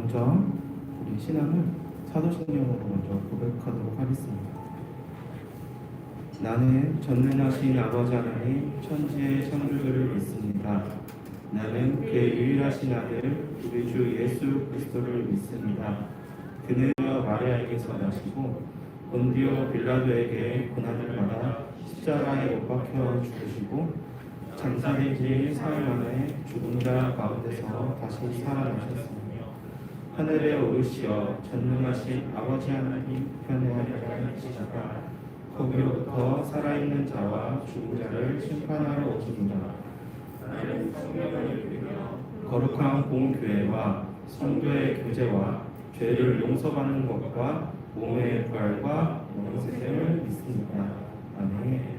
먼저 우리 신앙을 사도신경으로 먼저 고백하도록 하겠습니다. 나는 전능하신 아버지 하나님 천지의 창조주를 믿습니다. 나는 그의 유일하신 아들 우리 주 예수 그리스도를 믿습니다. 그는 마리아에게서 나시고 본디오 빌라도에게 고난을 받아 십자가에 못 박혀 죽으시고 장사된 지 사흘 만에 죽은 자 가운데서 다시 살아나셨으며 하늘에 오르시어 전능하신 아버지 하나님 편에 앉으시다가 거기로부터 살아있는 자와 죽은 자를 심판하러 오시리라. 나는 성령을 믿으며 거룩한 공교회와 성도의 교제와 죄를 용서받는 것과 몸의 부활과 영생을 믿습니다. 아멘.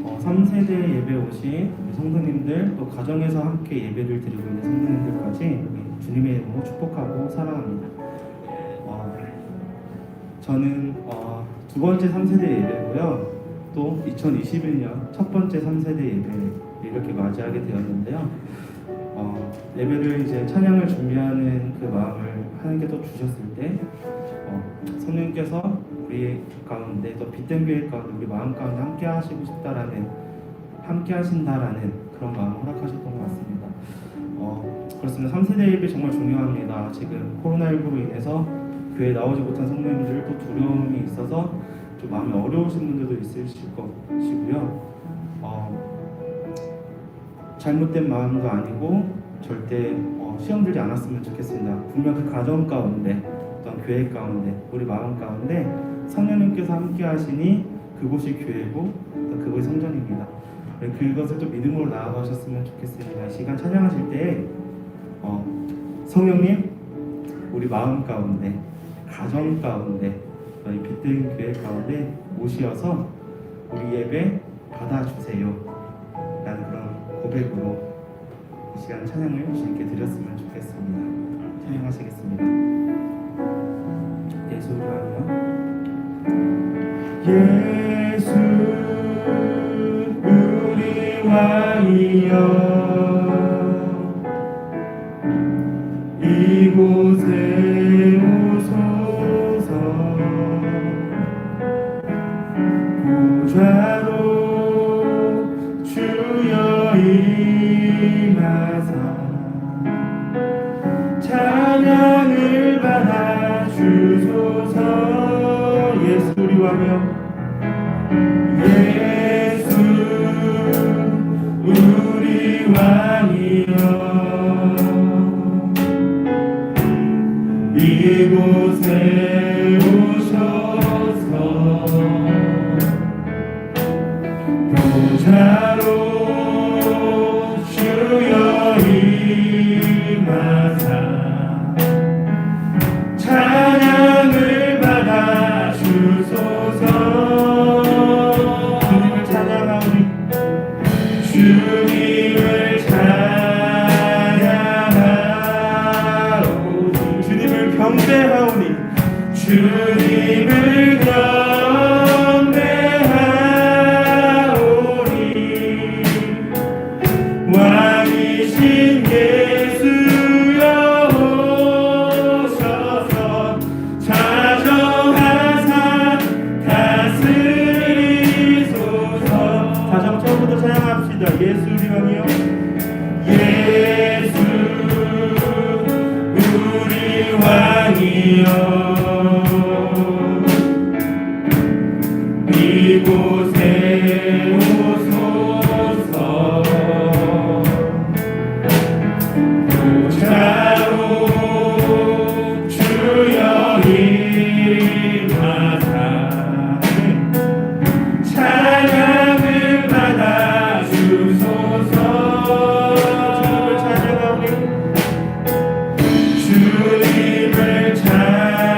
3세대 예배 오신 성도님들, 또 가정에서 함께 예배를 드리고 있는 성도님들까지 주님의 이름으로 축복하고 사랑합니다. 저는 두 번째 3세대 예배고요. 또 2021년 첫 번째 3세대 예배 이렇게 맞이하게 되었는데요. 예배를 이제 찬양을 준비하는 그 마음을 하나님께서 주셨을 때 성령께서 우리 가운데 또 빛된 교회 가운데 우리 마음 가운데 함께 하시고 싶다라는 함께 하신다라는 그런 마음을 허락하셨던 것 같습니다. 그렇습니다. 3세대 예배 정말 중요합니다. 지금 코로나19로 인해서 교회에 나오지 못한 성도님들 또 두려움이 있어서 좀 마음이 어려우신 분들도 있으실 것이고요. 잘못된 마음도 아니고 절대 시험 들지 않았으면 좋겠습니다. 분명 그 가정 가운데 어떤 교회 가운데 우리 마음 가운데 성령님께서 함께 하시니 그곳이 교회고 그곳이 성전입니다. 그것을 좀 믿음으로 나아가셨으면 좋겠습니다. 이 시간 찬양하실 때 성령님 우리 마음 가운데 가정 가운데 이 빛된 교회 가운데 오시어서 우리 예배 받아주세요 라는 그런 고백으로 이 시간 찬양을 주님께 드렸으면 좋겠습니다. 찬양하시겠습니다. 예수 우리 왕이여 이곳에 오소서 보좌로 주여 임하사 찬양을 받아 주소서. 예수 우리 왕이여 예수 우리 왕이여 이곳에 오셔서 보좌로 주여 임하사 찬양을 받아 주소서. 주님을 찬양하오니 주님을 찬양하오니 주님을 경배하오니 주님을 경배하오니 왕이신 예수여 오셔서 자정하사 다스리소서. 다시 한번 처음부터 찬양합시다. 예수 우리 왕이여 예수 우리 왕이여 이곳에 오소서 보좌로 주여 임하사 찬양을 받아 주소서. 주님을 찬양하오니 주님을 찬양하오니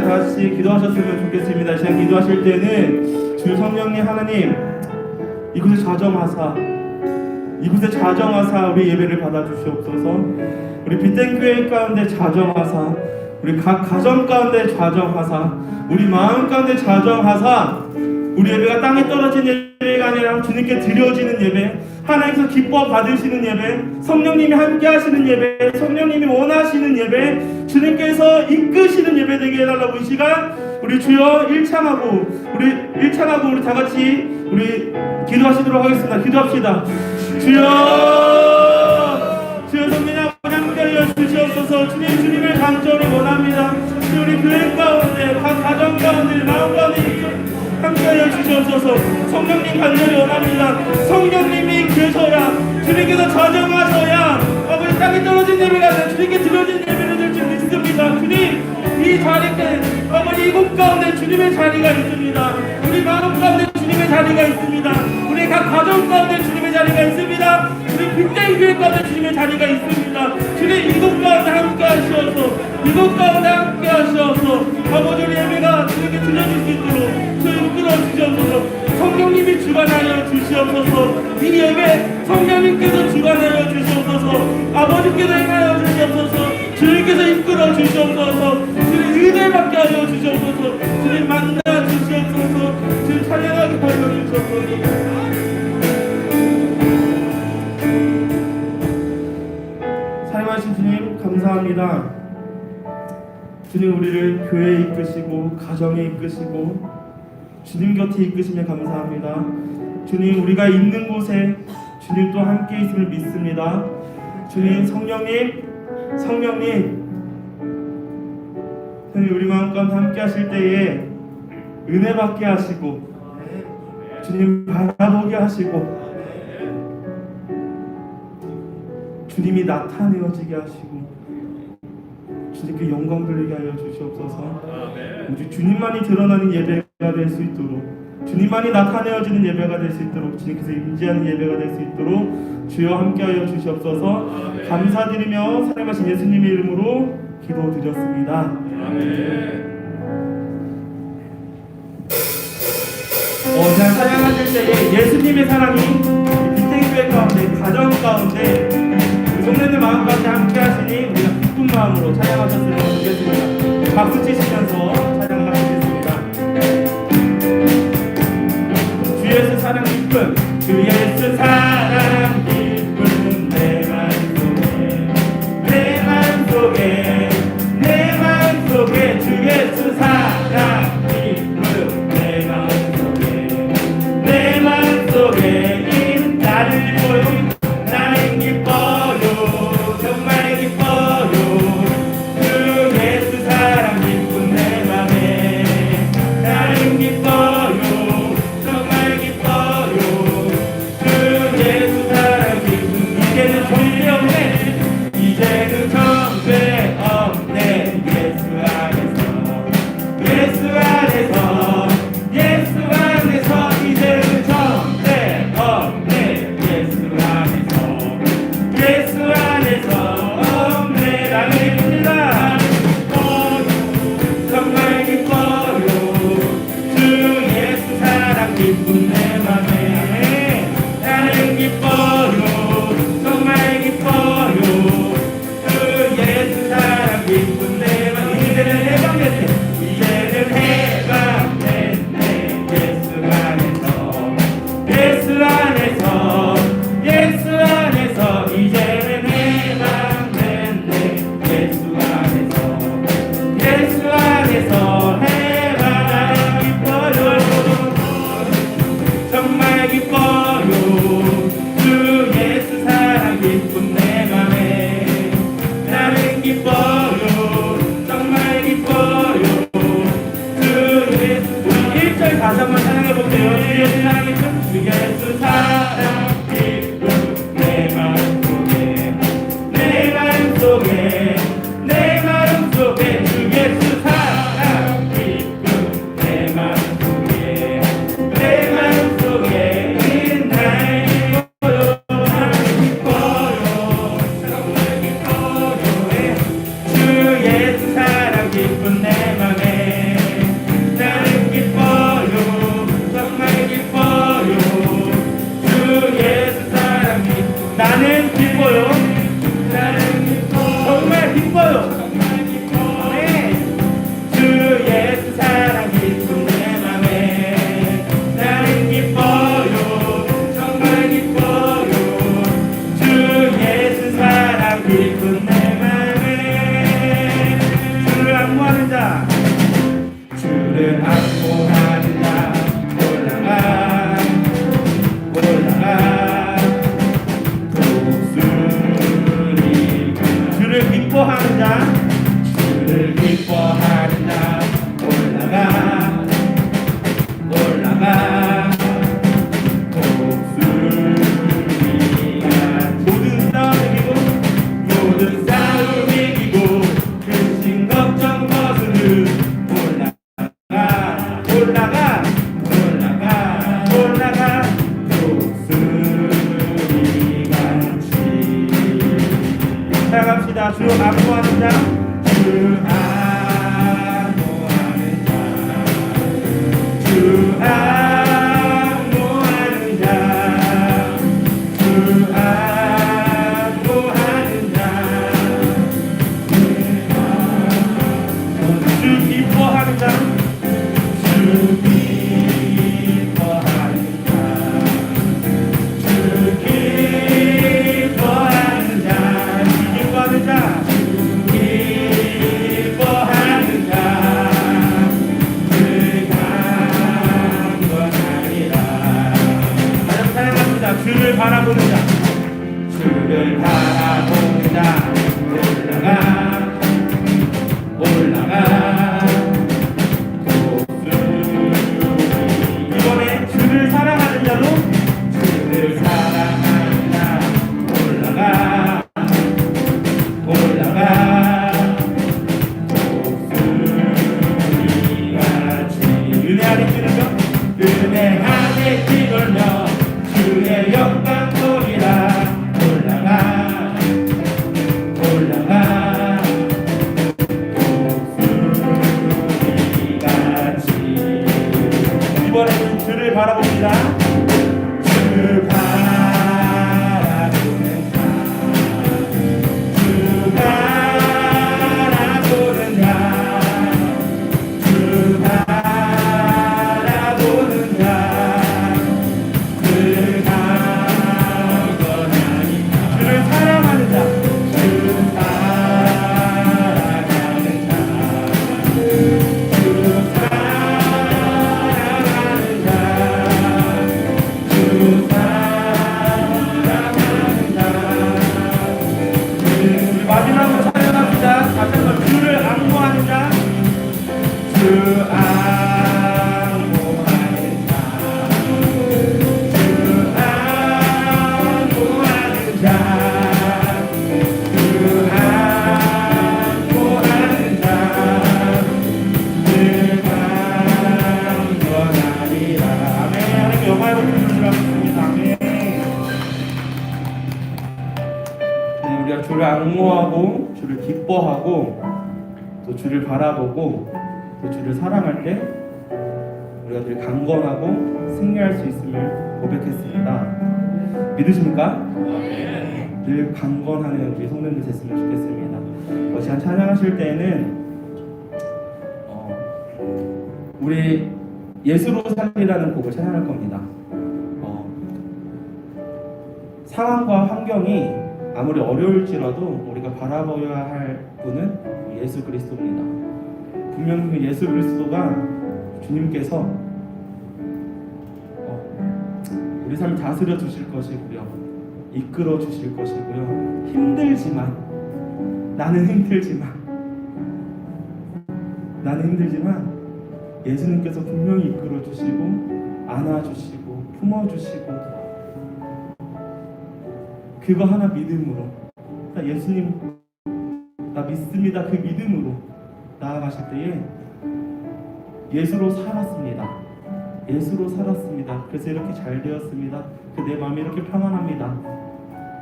다 같이 기도하셨으면 좋겠습니다. 이 시간 기도하실 때는 주 성령님 하나님 이곳에 자정하사 우리 예배를 받아주시옵소서. 우리 빛된 교회 가운데 자정하사, 우리 각 가정 가운데 자정하사, 우리 마음 가운데 자정하사, 우리 예배가 땅에 떨어진 예배가 아니라 주님께 드려지는 예배, 하나님께서 기뻐 받으시는 예배, 성령님이 함께 하시는 예배, 성령님이 원하시는 예배, 주님께서 이끄시는 예배 되게 해달라고 이 시간 우리 주여 일창하고 우리 다 같이 우리 기도하시도록 하겠습니다. 기도합시다. 주여 성령 아버지 함께하여 주시옵소서. 주님을 간절히 원합니다. 우리 교회 가운데 각 가정 가운데 마음 가운데 함께하여 주시옵소서. 성령님 간절히 원합니다. 성령님이 계셔야 주님께서 자정하셔야 아버지 땅에 떨어진 예배가 아니라 주님께 드려진 예배를 될 줄 믿습니다. 주님 이 자리에 아버지 이곳 가운데 주님의 자리가 있습니다. 우리 마음 가운데 주님의 자리가 있습니다. 우리 각 가정 가운데 주님의 자리가 있습니다. 우리 빛된 교회 가운데 주님의 자리가 있습니다. 주님 이곳 가운데 함께 하시어서 이곳 가운데 함께 하시어서 아버지 우리 예배가 주님께 들려질 수 있도록 저희 이끌어 주시옵소서. 성령님이 주관하여 주시옵소서. 이 예배 성령님께서 주관하여 주시옵소서. 아버지께서 행하여 주시옵소서. 주님께서 이끌어 주시옵소서. 주님 은혜 받게 하여 주시옵소서. 주님 만나 주시옵소서. 주님 찬양하게 하여 주시옵소서. 사랑하신 주님 감사합니다. 주님 우리를 교회에 이끄시고 가정에 이끄시고 주님 곁에 이끄시면 감사합니다. 주님 우리가 있는 곳에 주님 또 함께 있음을 믿습니다. 주님 성령님 우리 마음 가운데 함께 하실 때에 은혜 받게 하시고 주님 바라보게 하시고 주님이 나타내어지게 하시고 주님께 영광 돌리게 하여 주시옵소서. 오직 주님만이 드러나는 예배가 될 수 있도록 주님만이 나타내어지는 예배가 될 수 있도록 주님께서 임재하는 예배가 될 수 있도록 주여 함께하여 주시옵소서. 감사드리며 사랑하신 예수님의 이름으로 기도드렸습니다. 자 찬양하실 때에 예수님의 사랑이 빛의 가운데 가정 가운데 성령의 마음 가운데 함께 하시니 우리가 기쁜 마음으로 찬양하셨으면 좋겠습니다. 박수 치시면서 찬양을 하시겠습니다. 주 예수 사랑 기쁨 주 예수 사랑 기쁨 내 마음속에 주 예수 사랑 기쁨 내 마음속에 나를 기뻐요 나는 기뻐요 정말 기뻐요 주 예수 사랑 기쁨 내 마음 기뻐하는 자 올라가 올라가 목소리가 모든 싸움 이기고 모든 싸움 이기고 근심 걱정 벗은 올라가 올라가 올라가 올라가 목소리같이 따라갑시다. 주 안무하는 자 주 안무하는 자 주 안무하는 자 주 안무하는 자 주 기뻐하는 자 주 기뻐하는 자 주 기뻐하는 자 주 기뻐하는 자 주를 바라보는 자 주를 바라보는 자 올라가 올라가 이번에 주를 사랑하는 자도 주를 사랑하는 자 올라가 올라가 목소리같이 은혜 안에 뛰는 것 은혜 안에 뛰놀며 주의 영광 보리라 올라가 올라가 목소리같이 이번에는 주를 바라봅니다. 주 바라보는 자 주 바라보는 자 주 바라보는 자 주를 사랑하는 자 주 사랑하는 자 주 사랑하는 자 주 사랑하는 자 마지막으로 찬양합니다. 다시 한번 주를 안무하는 자 주 안무하는 자 주 안무하는 자 주 안무하는 자 늘 강건하리라. 아멘. 하나님 영광의 복을 주시옵소서. 아멘. 네, 우리가 주를 앙모하고 주를 기뻐하고 또 주를 바라보고 또 주를 사랑할 때 우리가 늘 강건하고 승리할 수 있음을 고백했습니다. 믿으십니까? 늘 강건하는 우리 성도님들 됐으면 좋겠습니다. 시간 찬양하실 때에는 우리 예수로 살리라는 곡을 찬양할 겁니다. 상황과 환경이 아무리 어려울지라도 우리가 바라봐야 할 분은 예수 그리스도입니다. 분명히 그 예수 그리스도가 주님께서 우리 삶을 다스려 주실 것이고요, 이끌어 주실 것이고요. 힘들지만 나는 힘들지만 예수님께서 분명히 이끌어 주시고 안아 주시고 품어 주시고 그거 하나 믿음으로 나 예수님 나 믿습니다 그 믿음으로 나아가실 때에 예수로 살았습니다. 그래서 이렇게 잘 되었습니다. 내 마음이 이렇게 평안합니다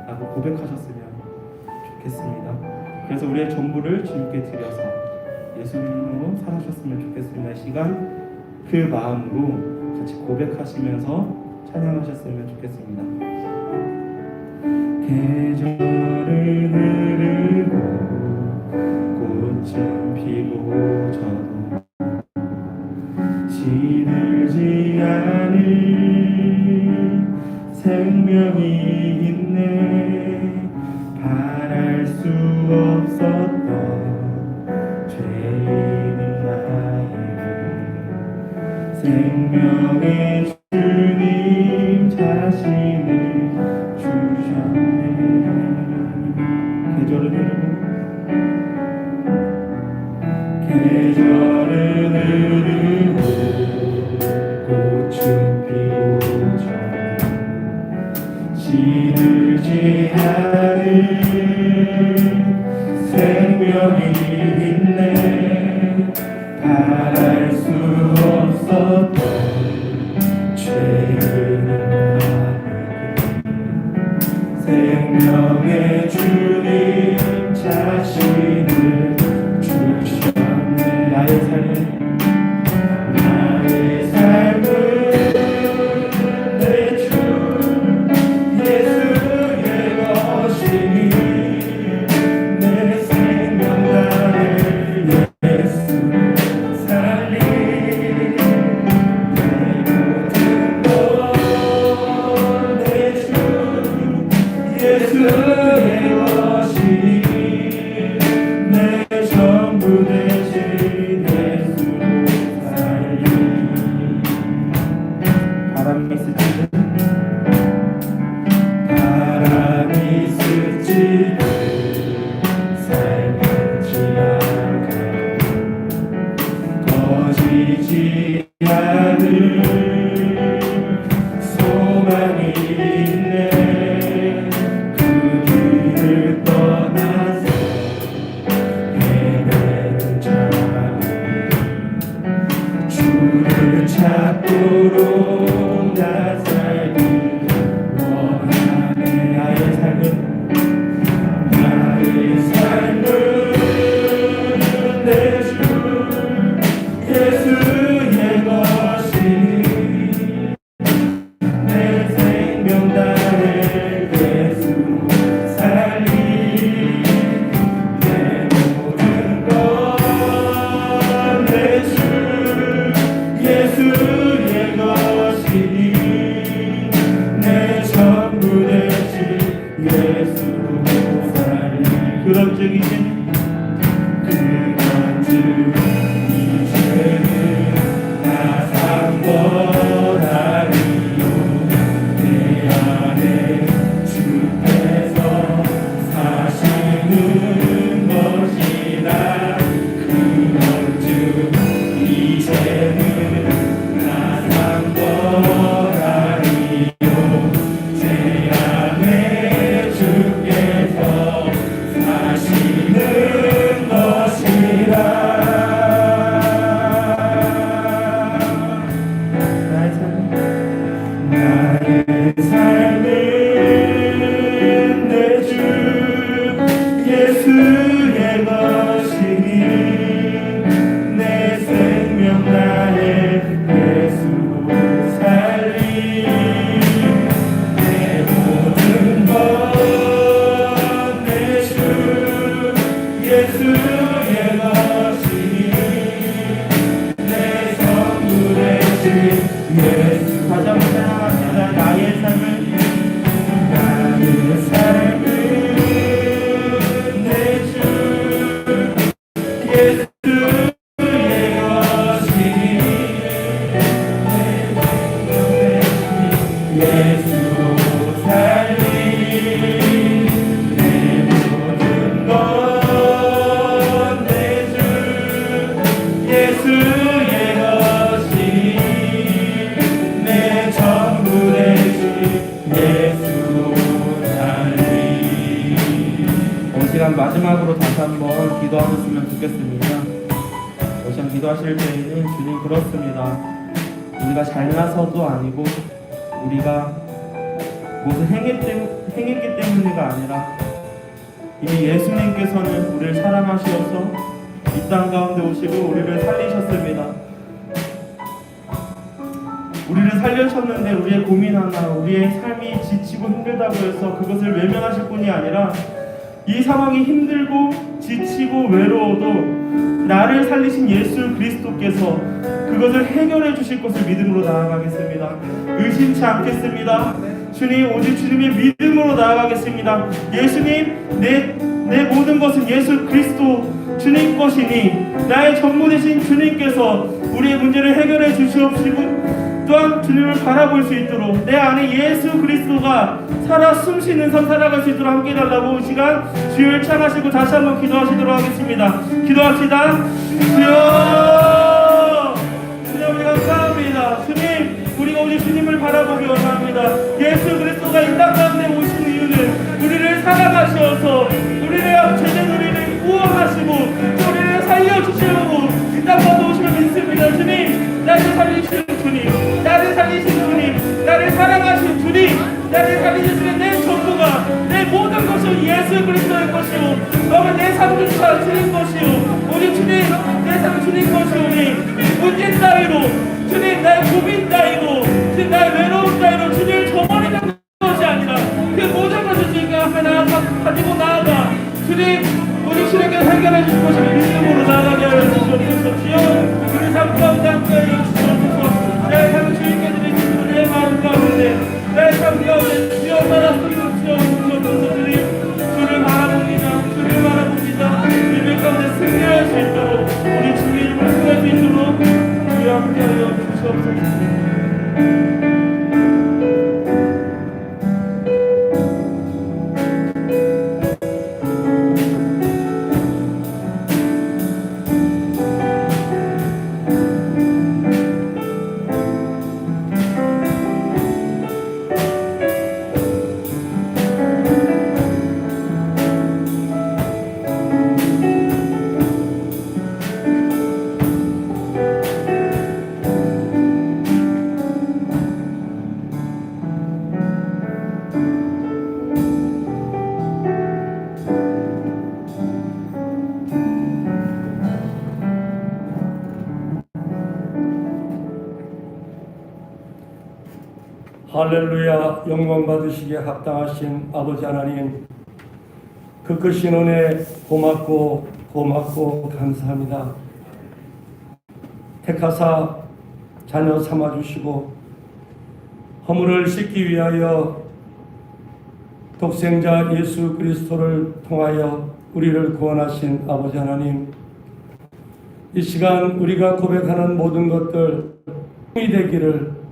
라고 고백하셨으면 좋겠습니다. 그래서 우리의 전부를 주님께 드려서 예수님으로 살아셨으면 좋겠습니다. 이 시간 그 마음으로 같이 고백하시면서 찬양하셨으면 좋겠습니다. 계절은 흐르고 꽃은 피고 저도 시들지 않을 생명이 있네. 바랄 수 없었던 죄인은 나의 생명의 주님 자신을 주셨네. 계절은 흐르고 계절은 흐르고 꽃은 피우죠. 시들지 않은 생명이 있네. 바랄 수 없었던 죄는 생명의 주님 자신을 주셨네. 나의 삶은 내 주 예수의 것이니 내 생명 나를 예수 살리 내 모든 것 내 주 예수의 것이니 내 전부 되신 예수로 살리. 바람이 스치듯 바람이 스치듯 삶은 지나가 꺼지지 않을 소망이 있네. 그 길을 떠나서 헤매는 자들 주를 찾도록 나 살기 원하네. 나의 삶은 내 주 예수의 것이니 내 생명 다해 예수로 살리 내 모든 것 내 주 예수의 것이니 내 전부 되신 예수로 살리. 그런즉 이제는 나 상관하리요. 내 안에 주께서 사시는 것이라. 그런즉 이제는 나 상관하리요. 제 안에 주께서 사시는 것이라. 나의 삶은 내 주 예수의 것이니 내 생명 나의 예수로 살리 내 모든 것 내 주 예수의 것이니 내 전부 되신 예수. 다시 한번 생각합니다. 나의 삶은 내 주 예수의 것이니 예수로 살리 내 모든 것 내 주 예수의 것이니 내 전부 되신 예수로 살리. 이 시간 마지막으로 다시 한번 기도하셨으면 좋겠습니다. 이 시간 기도하실 때에는 주님 그렇습니다. 우리가 잘나서도 아니고 우리가 무엇을 행했기 때문이가 아니라 이미 예수님께서는 우리를 사랑하시어서 이 땅 가운데 오시고 우리를 살리셨습니다. 우리를 살려셨는데 우리의 고민 하나, 우리의 삶이 지치고 힘들다고 해서 그것을 외면하실 뿐이 아니라 이 상황이 힘들고 지치고 외로워도 나를 살리신 예수 그리스도께서 그것을 해결해 주실 것을 믿음으로 나아가겠습니다. 의심치 않겠습니다. 주님, 오직 주님의 믿음으로 나아가겠습니다. 예수님, 내 내 모든 것은 예수 그리스도 주님 것이니 나의 전부 되신 주님께서 우리의 문제를 해결해 주시옵시고 또한 주님을 바라볼 수 있도록 내 안에 예수 그리스도가 살아 숨쉬는 삶 살아갈 수 있도록 함께 해달라고 시간 주를 찬하시고 다시 한번 기도하시도록 하겠습니다. 기도합시다. 주여, 주여 우리 감사합니다. 주님, 우리가 오늘 주님을 바라보기 원합니다. 예수 그리스도가 이 땅 가운데 오신 이유는 우리를 사랑하셔서 우리의 죄된 우리를 구원하시고 우리를 살려주시려고 이 땅 가운데 오심을 믿습니다. 주님, 나를 살리시는 주님, 나를 살리시는 주님, 나를 사랑하시는 주님, 나를 살리시는 내 전부가 내 모든 것이 예수 그리스도의 것이오. 너는 내 삶조차 주님 것이오. 우리 주님, 내 삶 주님 것이오니 문제 따위로 주님 나의 고민 따위로 주님 나의 외로움 따위로 주님을 저버리는 것이 아니라 그 모든 것을 주님과 하나 가지고 나아가 주님 우리 주님께 해결해 주실 것을 믿음으로 나아가게 하여 주시옵소서. 주여 우리 삶 가운데 함께하여 주시옵소서. 내 삶을 주님께 드리시는 내 마음 가운데 내 삶 가운데 주여 살아서 주시옵소서. 주님 주를 바라봅니다. 주를 바라봅니다. 예배 가운데 승리할 수 있도록 우리 주의 이름을 승리할 수 있도록 주여 함께하여 주시옵소서. 할렐루야. 영광 받으시기에 합당하신 아버지 하나님, 그 크신 은혜 고맙고 감사합니다. 택하사 자녀 삼아주시고 허물을 씻기 위하여 독생자 예수 그리스도를 통하여 우리를 구원하신 아버지 하나님, 이 시간 우리가 고백하는 모든 것들 이 되기를,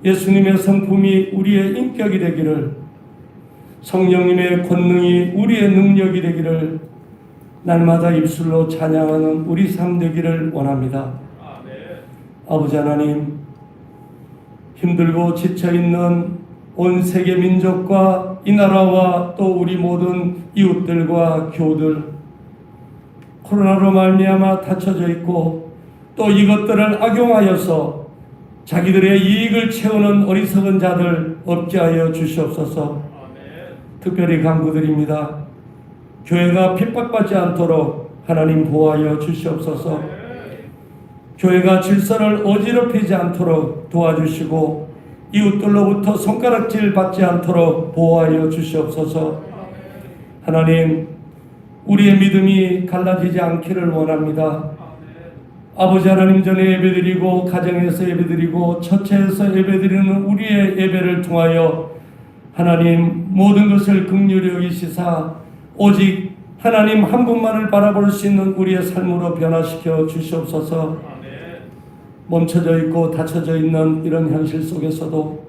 예수님의 성품이 우리의 인격이 되기를, 성령님의 권능이 우리의 능력이 되기를 날마다 입술로 찬양하는 우리 삶 되기를 원합니다. 아멘. 아버지 하나님, 힘들고 지쳐있는 온 세계 민족과 이 나라와 또 우리 모든 이웃들과 교우들, 코로나로 말미암아 닫혀져 있고 또 이것들을 악용하여서 자기들의 이익을 채우는 어리석은 자들 없게 하여 주시옵소서. 아멘. 특별히 간구드립니다. 교회가 핍박받지 않도록 하나님 보호하여 주시옵소서. 아멘. 교회가 질서를 어지럽히지 않도록 도와주시고 이웃들로부터 손가락질 받지 않도록 보호하여 주시옵소서. 아멘. 하나님, 우리의 믿음이 갈라지지 않기를 원합니다. 아버지 하나님, 전에 예배드리고 가정에서 예배드리고 처체에서 예배드리는 우리의 예배를 통하여 하나님 모든 것을 긍휼히 여기시사 오직 하나님 한 분만을 바라볼 수 있는 우리의 삶으로 변화시켜 주시옵소서. 멈춰져 있고 닫혀져 있는 이런 현실 속에서도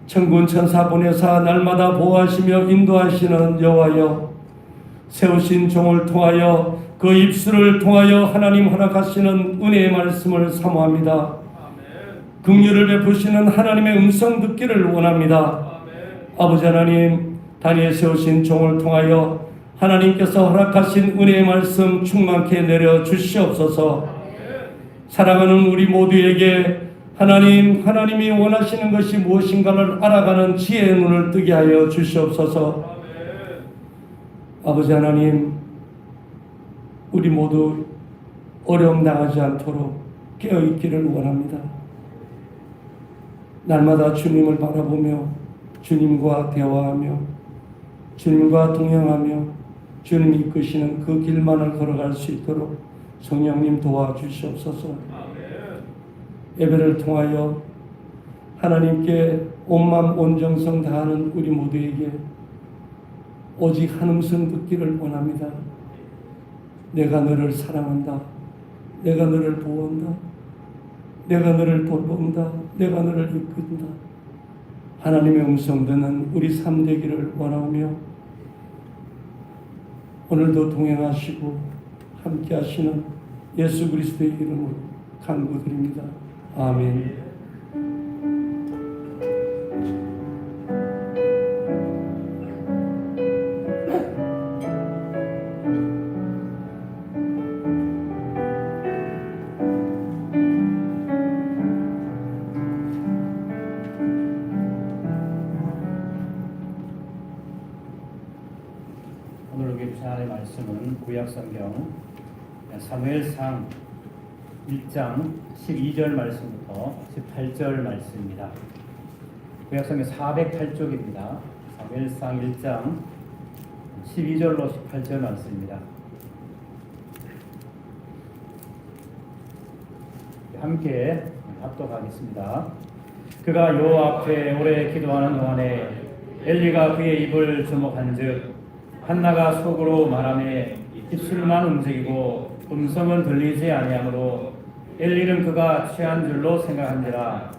천군 천사 보내사 날마다 보호하시며 인도하시는 여호와여, 세우신 종을 통하여 그 입술을 통하여 하나님 허락하시는 은혜의 말씀을 사모합니다. 긍휼을 베푸시는 하나님의 음성 듣기를 원합니다. 아버지 하나님, 다니엘 세우신 종을 통하여 하나님께서 허락하신 은혜의 말씀 충만케 내려 주시옵소서. 사랑하는 우리 모두에게 하나님이 원하시는 것이 무엇인가를 알아가는 지혜의 눈을 뜨게 하여 주시옵소서. 아버지 하나님, 우리 모두 어려움 당하지 않도록 깨어있기를 원합니다. 날마다 주님을 바라보며 주님과 대화하며 주님과 동행하며 주님이 이끄시는 그 길만을 걸어갈 수 있도록 성령님 도와주시옵소서. 예배를 통하여 하나님께 온 마음 온 정성 다하는 우리 모두에게 오직 한 음성 듣기를 원합니다. 내가 너를 사랑한다. 내가 너를 보호한다. 내가 너를 돌본다. 내가 너를 이끈다. 하나님의 음성 듣는 우리 삶 되기를 원하며 오늘도 동행하시고 함께 하시는 예수 그리스도의 이름으로 간구드립니다. 아멘. 오늘 우리 주신 하나님의 말씀은 구약성경 사무엘상 1장 12절 말씀부터 18절 말씀입니다. 구약성경 408쪽입니다. 사무엘상 1장 12절로 18절 말씀입니다. 함께 합독하겠습니다. 그가 여호와 앞에 오래 기도하는 동안에 엘리가 그의 입을 주목한즉 한나가 속으로 말하매 입술만 움직이고 음성은 들리지 아니하므로 엘리는 그가 취한 줄로 생각한지라.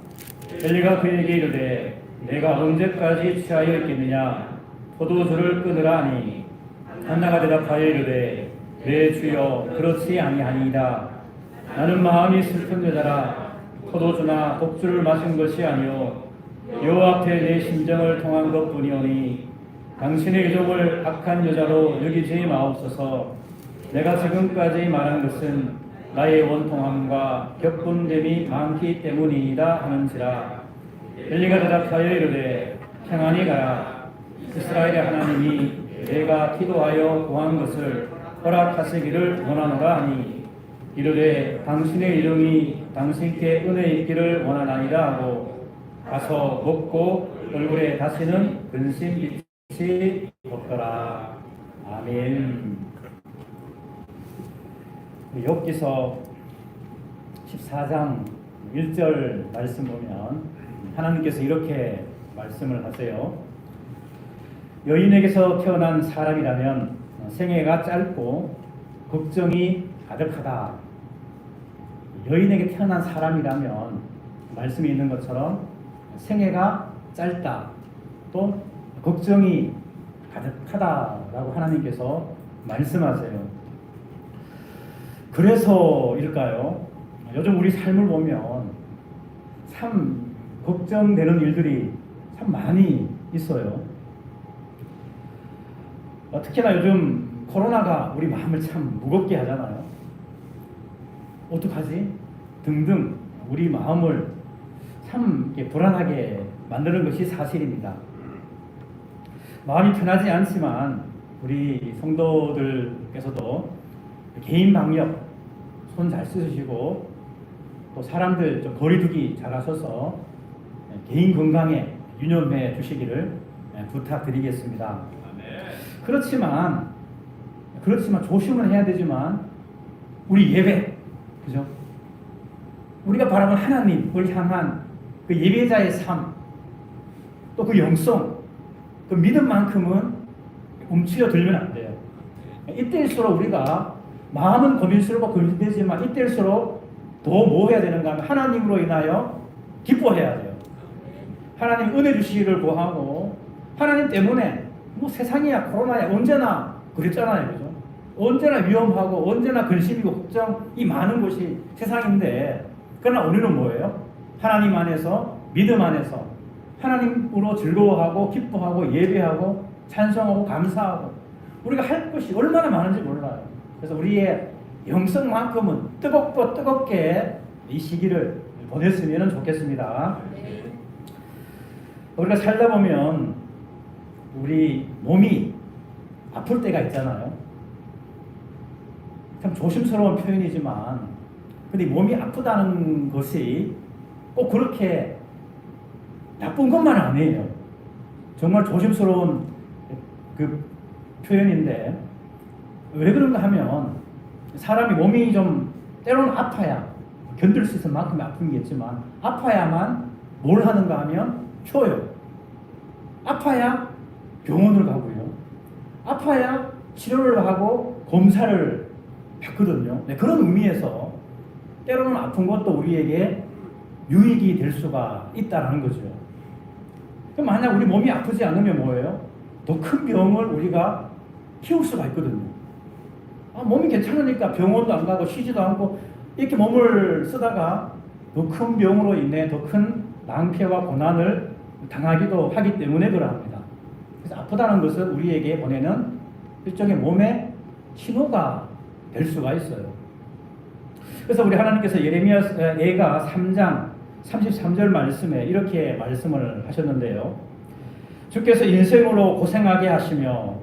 엘리가 그에게 이르되 내가 언제까지 취하여 있겠느냐 포도주를 끊으라 하니 한나가 대답하여 이르되 내 주여 그렇지 아니하니이다. 나는 마음이 슬픈 여자라 포도주나 독주를 마신 것이 아니요 여호와 앞에 내 심정을 통한 것뿐이오니 당신의 의종을 악한 여자로 여기지 마옵소서. 내가 지금까지 말한 것은 나의 원통함과 격분됨이 많기 때문이다 하는지라. 엘리가 대답하여 이르되 평안히 가라. 이스라엘의 하나님이 내가 기도하여 구한 것을 허락하시기를 원하노라 하니 이르되 당신의 이름이 당신께 은혜 있기를 원하나이다 하고 가서 먹고 얼굴에 다시는 근심 빛이 없더라. 아멘. 욥기서 14장 1절 말씀 보면 하나님께서 이렇게 말씀을 하세요. 여인에게서 태어난 사람이라면 생애가 짧고 걱정이 가득하다. 여인에게 태어난 사람이라면 말씀이 있는 것처럼 생애가 짧다. 또 걱정이 가득하다라고 하나님께서 말씀하세요. 그래서일까요? 요즘 우리 삶을 보면 참 걱정되는 일들이 참 많이 있어요. 특히나 요즘 코로나가 우리 마음을 참 무겁게 하잖아요. 어떡하지? 등등 우리 마음을 참 불안하게 만드는 것이 사실입니다. 마음이 편하지 않지만 우리 성도들께서도 개인 방역 손 잘 쓰시고 또 사람들 좀 거리두기 잘 하셔서 개인 건강에 유념해 주시기를 부탁드리겠습니다. 그렇지만 조심을 해야 되지만 우리 예배, 그죠? 우리가 바라는 하나님을 향한 그 예배자의 삶, 또 그 영성, 그 믿음만큼은 움츠려 들면 안 돼요. 이때일수록 우리가 마음은 고민스럽고 고민되지만 이때일수록 더 뭐 해야 되는가 하면 하나님으로 인하여 기뻐해야 돼요. 하나님 은혜 주시기를 구하고 하나님 때문에 뭐 세상이야 코로나야 언제나 그랬잖아요. 그죠? 언제나 위험하고 언제나 근심이고 걱정이 많은 곳이 세상인데 그러나 우리는 뭐예요? 하나님 안에서 믿음 안에서 하나님으로 즐거워하고 기뻐하고 예배하고 찬송하고 감사하고 우리가 할 것이 얼마나 많은지 몰라요. 그래서 우리의 영성만큼은 뜨겁게 이 시기를 보냈으면 좋겠습니다. 우리가 살다 보면 우리 몸이 아플 때가 있잖아요. 참 조심스러운 표현이지만 근데 몸이 아프다는 것이 꼭 그렇게 나쁜 것만 아니에요. 정말 조심스러운 그 표현인데 왜 그런가 하면 사람이 몸이 좀 때로는 아파야 견딜 수 있을 만큼 아픈 게 있지만 아파야만 뭘 하는가 하면 쉬어요. 아파야 병원을 가고요. 아파야 치료를 하고 검사를 받거든요. 네, 그런 의미에서 때로는 아픈 것도 우리에게 유익이 될 수가 있다는 거죠. 그럼 만약 우리 몸이 아프지 않으면 뭐예요? 더 큰 병을 우리가 키울 수가 있거든요. 몸이 괜찮으니까 병원도 안 가고 쉬지도 않고 이렇게 몸을 쓰다가 더 큰 병으로 인해 더 큰 낭패와 고난을 당하기도 하기 때문에 그러합니다. 그래서 아프다는 것은 우리에게 보내는 일종의 몸의 신호가 될 수가 있어요. 그래서 우리 하나님께서 예가 3장 33절 말씀에 이렇게 말씀을 하셨는데요. 주께서 인생으로 고생하게 하시며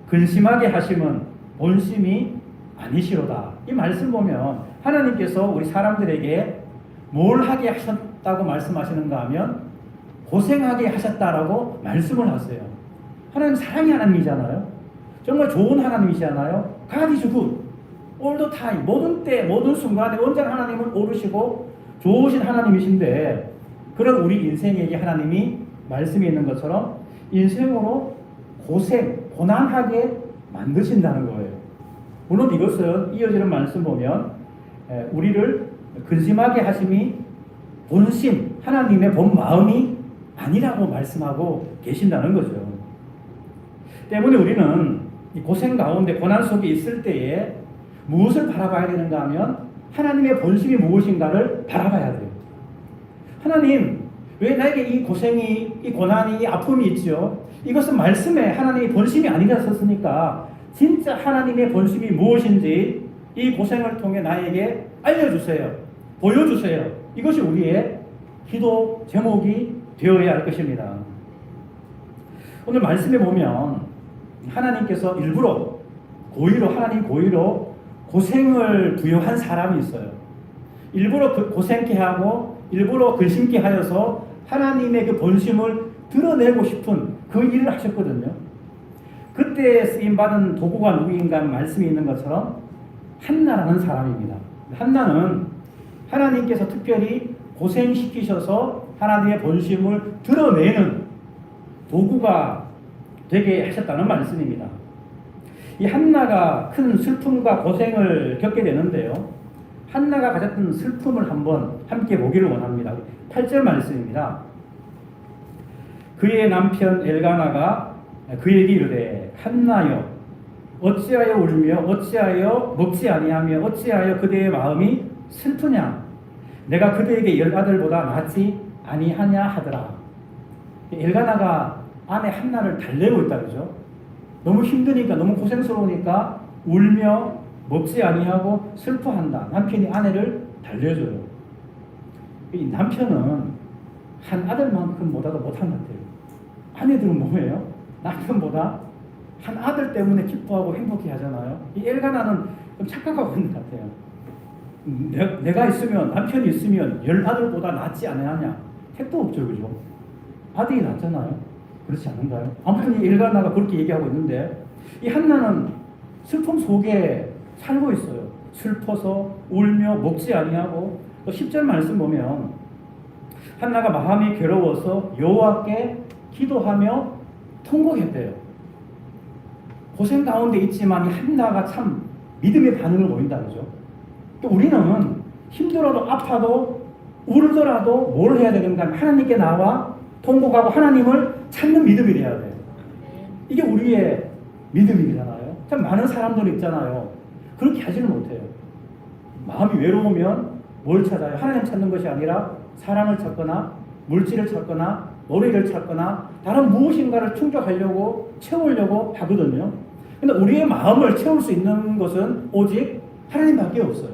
근심하게 하심은 본심이 아니시로다. 이 말씀 보면 하나님께서 우리 사람들에게 뭘 하게 하셨다고 말씀하시는가 하면 고생하게 하셨다라고 말씀을 하세요. 하나님 사랑의 하나님이잖아요. 정말 좋은 하나님이잖아요. God is good. all the time. 모든 때 모든 순간에 언제나 하나님은 오르시고 좋으신 하나님이신데 그런 우리 인생에게 하나님이 말씀이 있는 것처럼 인생으로 고난하게 만드신다는 거예요. 물론 이것은 이어지는 말씀 보면 우리를 근심하게 하심이 본심, 하나님의 본 마음이 아니라고 말씀하고 계신다는 거죠. 때문에 우리는 이 고생 가운데 고난 속에 있을 때에 무엇을 바라봐야 되는가 하면 하나님의 본심이 무엇인가를 바라봐야 돼요. 하나님, 왜 나에게 이 고생이, 이 고난이, 이 아픔이 있죠? 이것은 말씀에 하나님의 본심이 아니라 썼으니까 진짜 하나님의 본심이 무엇인지 이 고생을 통해 나에게 알려주세요. 보여주세요. 이것이 우리의 기도 제목이 되어야 할 것입니다. 오늘 말씀에 보면 하나님께서 일부러 하나님 고의로 고생을 부여한 사람이 있어요. 일부러 고생케 하고 일부러 근심케 하여서 하나님의 그 본심을 드러내고 싶은 그 일을 하셨거든요. 그때 쓰임받은 도구가 누구인가 말씀이 있는 것처럼 한나라는 사람입니다. 한나는 하나님께서 특별히 고생시키셔서 하나님의 본심을 드러내는 도구가 되게 하셨다는 말씀입니다. 이 한나가 큰 슬픔과 고생을 겪게 되는데요. 한나가 가졌던 슬픔을 한번 함께 보기를 원합니다. 8절 말씀입니다. 그의 남편 엘가나가 그에게 이르되 한나여 어찌하여 울며 어찌하여 먹지 아니하며 어찌하여 그대의 마음이 슬프냐 내가 그대에게 10아들보다 낫지 아니하냐 하더라. 엘가나가 아내 한나를 달래고 있다 그러죠. 너무 힘드니까 너무 고생스러우니까 울며 먹지 아니하고 슬퍼한다. 남편이 아내를 달래줘요. 이 남편은 한 아들만큼 못하도 못한 것 같아요. 아내들은 뭐예요? 남편보다 한 아들 때문에 기뻐하고 행복해 하잖아요. 이 엘가나는 좀 착각하고 있는 것 같아요. 내가 있으면 남편이 있으면 10아들보다 낫지 않느냐? 택도 없죠, 그죠? 아들이 낫잖아요. 그렇지 않은가요? 아무튼 이 엘가나가 그렇게 얘기하고 있는데 이 한나는 슬픔 속에 살고 있어요. 슬퍼서 울며 먹지 아니하고 10절 말씀 보면 한나가 마음이 괴로워서 여호와께 기도하며 통곡했대요. 고생 가운데 있지만 이 한나가 참 믿음의 반응을 보인다 그죠? 또 우리는 힘들어도 아파도 울더라도 뭘 해야 되는가 하면 하나님께 나와 통곡하고 하나님을 찾는 믿음이 돼야 돼요. 이게 우리의 믿음이잖아요. 참 많은 사람들 있잖아요. 그렇게 하지는 못해요. 마음이 외로우면 뭘 찾아요? 하나님 찾는 것이 아니라 사람을 찾거나 물질을 찾거나 노래를 찾거나 다른 무엇인가를 충족하려고 채우려고 하거든요. 근데 우리의 마음을 채울 수 있는 것은 오직 하나님밖에 없어요.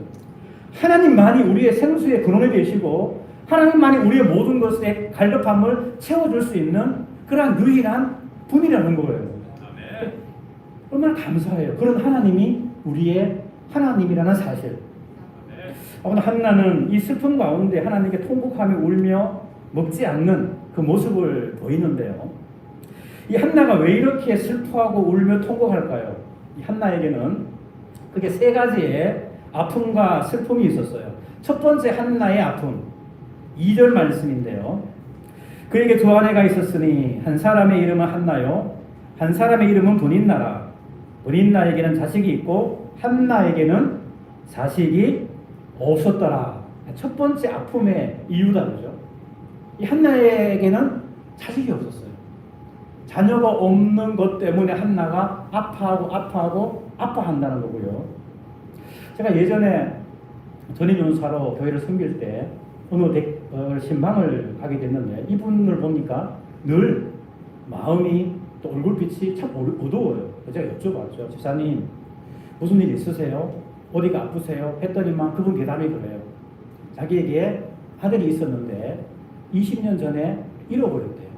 하나님만이 우리의 생수의 근원이 되시고 하나님만이 우리의 모든 것의 갈급함을 채워줄 수 있는 그러한 유일한 분이라는 거예요. 얼마나 감사해요. 그런 하나님이 우리의 하나님이라는 사실. 한나는 이 슬픔 가운데 하나님께 통곡하며 울며 먹지 않는 그 모습을 보이는데요. 이 한나가 왜 이렇게 슬퍼하고 울며 통곡할까요? 이 한나에게는 그게 세 가지의 아픔과 슬픔이 있었어요. 첫 번째 한나의 아픔, 2절 말씀인데요. 그에게 두 아내가 있었으니 한 사람의 이름은 한나요 한 사람의 이름은 브닛나라. 브닛나에게는 자식이 있고 한나에게는 자식이 없었더라. 첫 번째 아픔의 이유다, 그죠? 이 한나에게는 자식이 없었어요. 자녀가 없는 것 때문에 한나가 아파한다는 거고요. 제가 예전에 전임연사로 교회를 섬길 때 어느 신방을 가게 됐는데 이분을 보니까 늘 마음이 또 얼굴빛이 참 어두워요. 제가 여쭤봤죠. 집사님 무슨 일 있으세요? 어디가 아프세요? 했더니만 그분 대답이 그래요. 자기에게 아들이 있었는데 20년 전에 잃어버렸대요.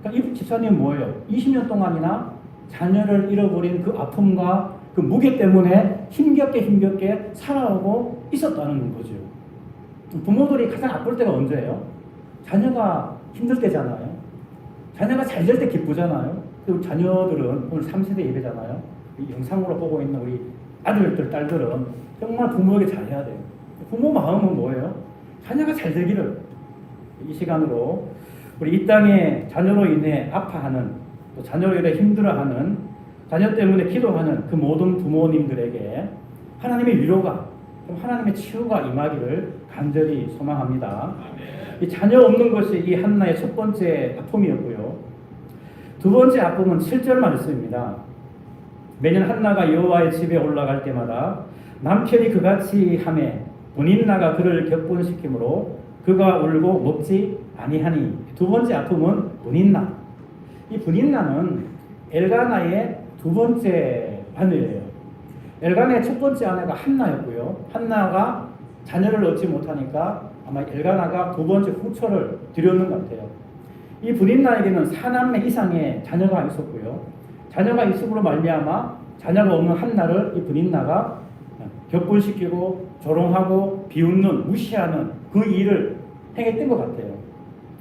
그러니까 이 집사님 뭐예요? 20년 동안이나 자녀를 잃어버린 그 아픔과 그 무게 때문에 힘겹게 살아오고 있었다는 거죠. 부모들이 가장 아플 때가 언제예요? 자녀가 힘들 때잖아요. 자녀가 잘 될 때 기쁘잖아요. 그리고 자녀들은 오늘 3세대 예배잖아요. 이 영상으로 보고 있는 우리 아들들, 딸들은 정말 부모에게 잘해야 돼요. 부모 마음은 뭐예요? 자녀가 잘 되기를. 이 시간으로 우리 이 땅에 자녀로 인해 아파하는, 또 자녀로 인해 힘들어하는, 자녀 때문에 기도하는 그 모든 부모님들에게 하나님의 위로가, 하나님의 치유가 임하기를 간절히 소망합니다. 이 자녀 없는 것이 이 한나의 첫 번째 아픔이었고요. 두 번째 아픔은 7절 말씀입니다. 매년 한나가 여호와의 집에 올라갈 때마다 남편이 그같이 하매 브닛나가 그를 격분시키므로 그가 울고 먹지 아니하니. 두 번째 아픔은 브닛나. 이 브닛나는 엘가나의 두 번째 아내예요. 엘가나의 첫 번째 아내가 한나였고요. 한나가 자녀를 얻지 못하니까 아마 엘가나가 두 번째 후처를 드렸는 것 같아요. 이 브닛나에게는 4남매 이상의 자녀가 있었고요. 자녀가 있음으로 말미암아 자녀가 없는 한나를 이 브닛나가 격분시키고 조롱하고 비웃는, 무시하는 그 일을 행했던 것 같아요.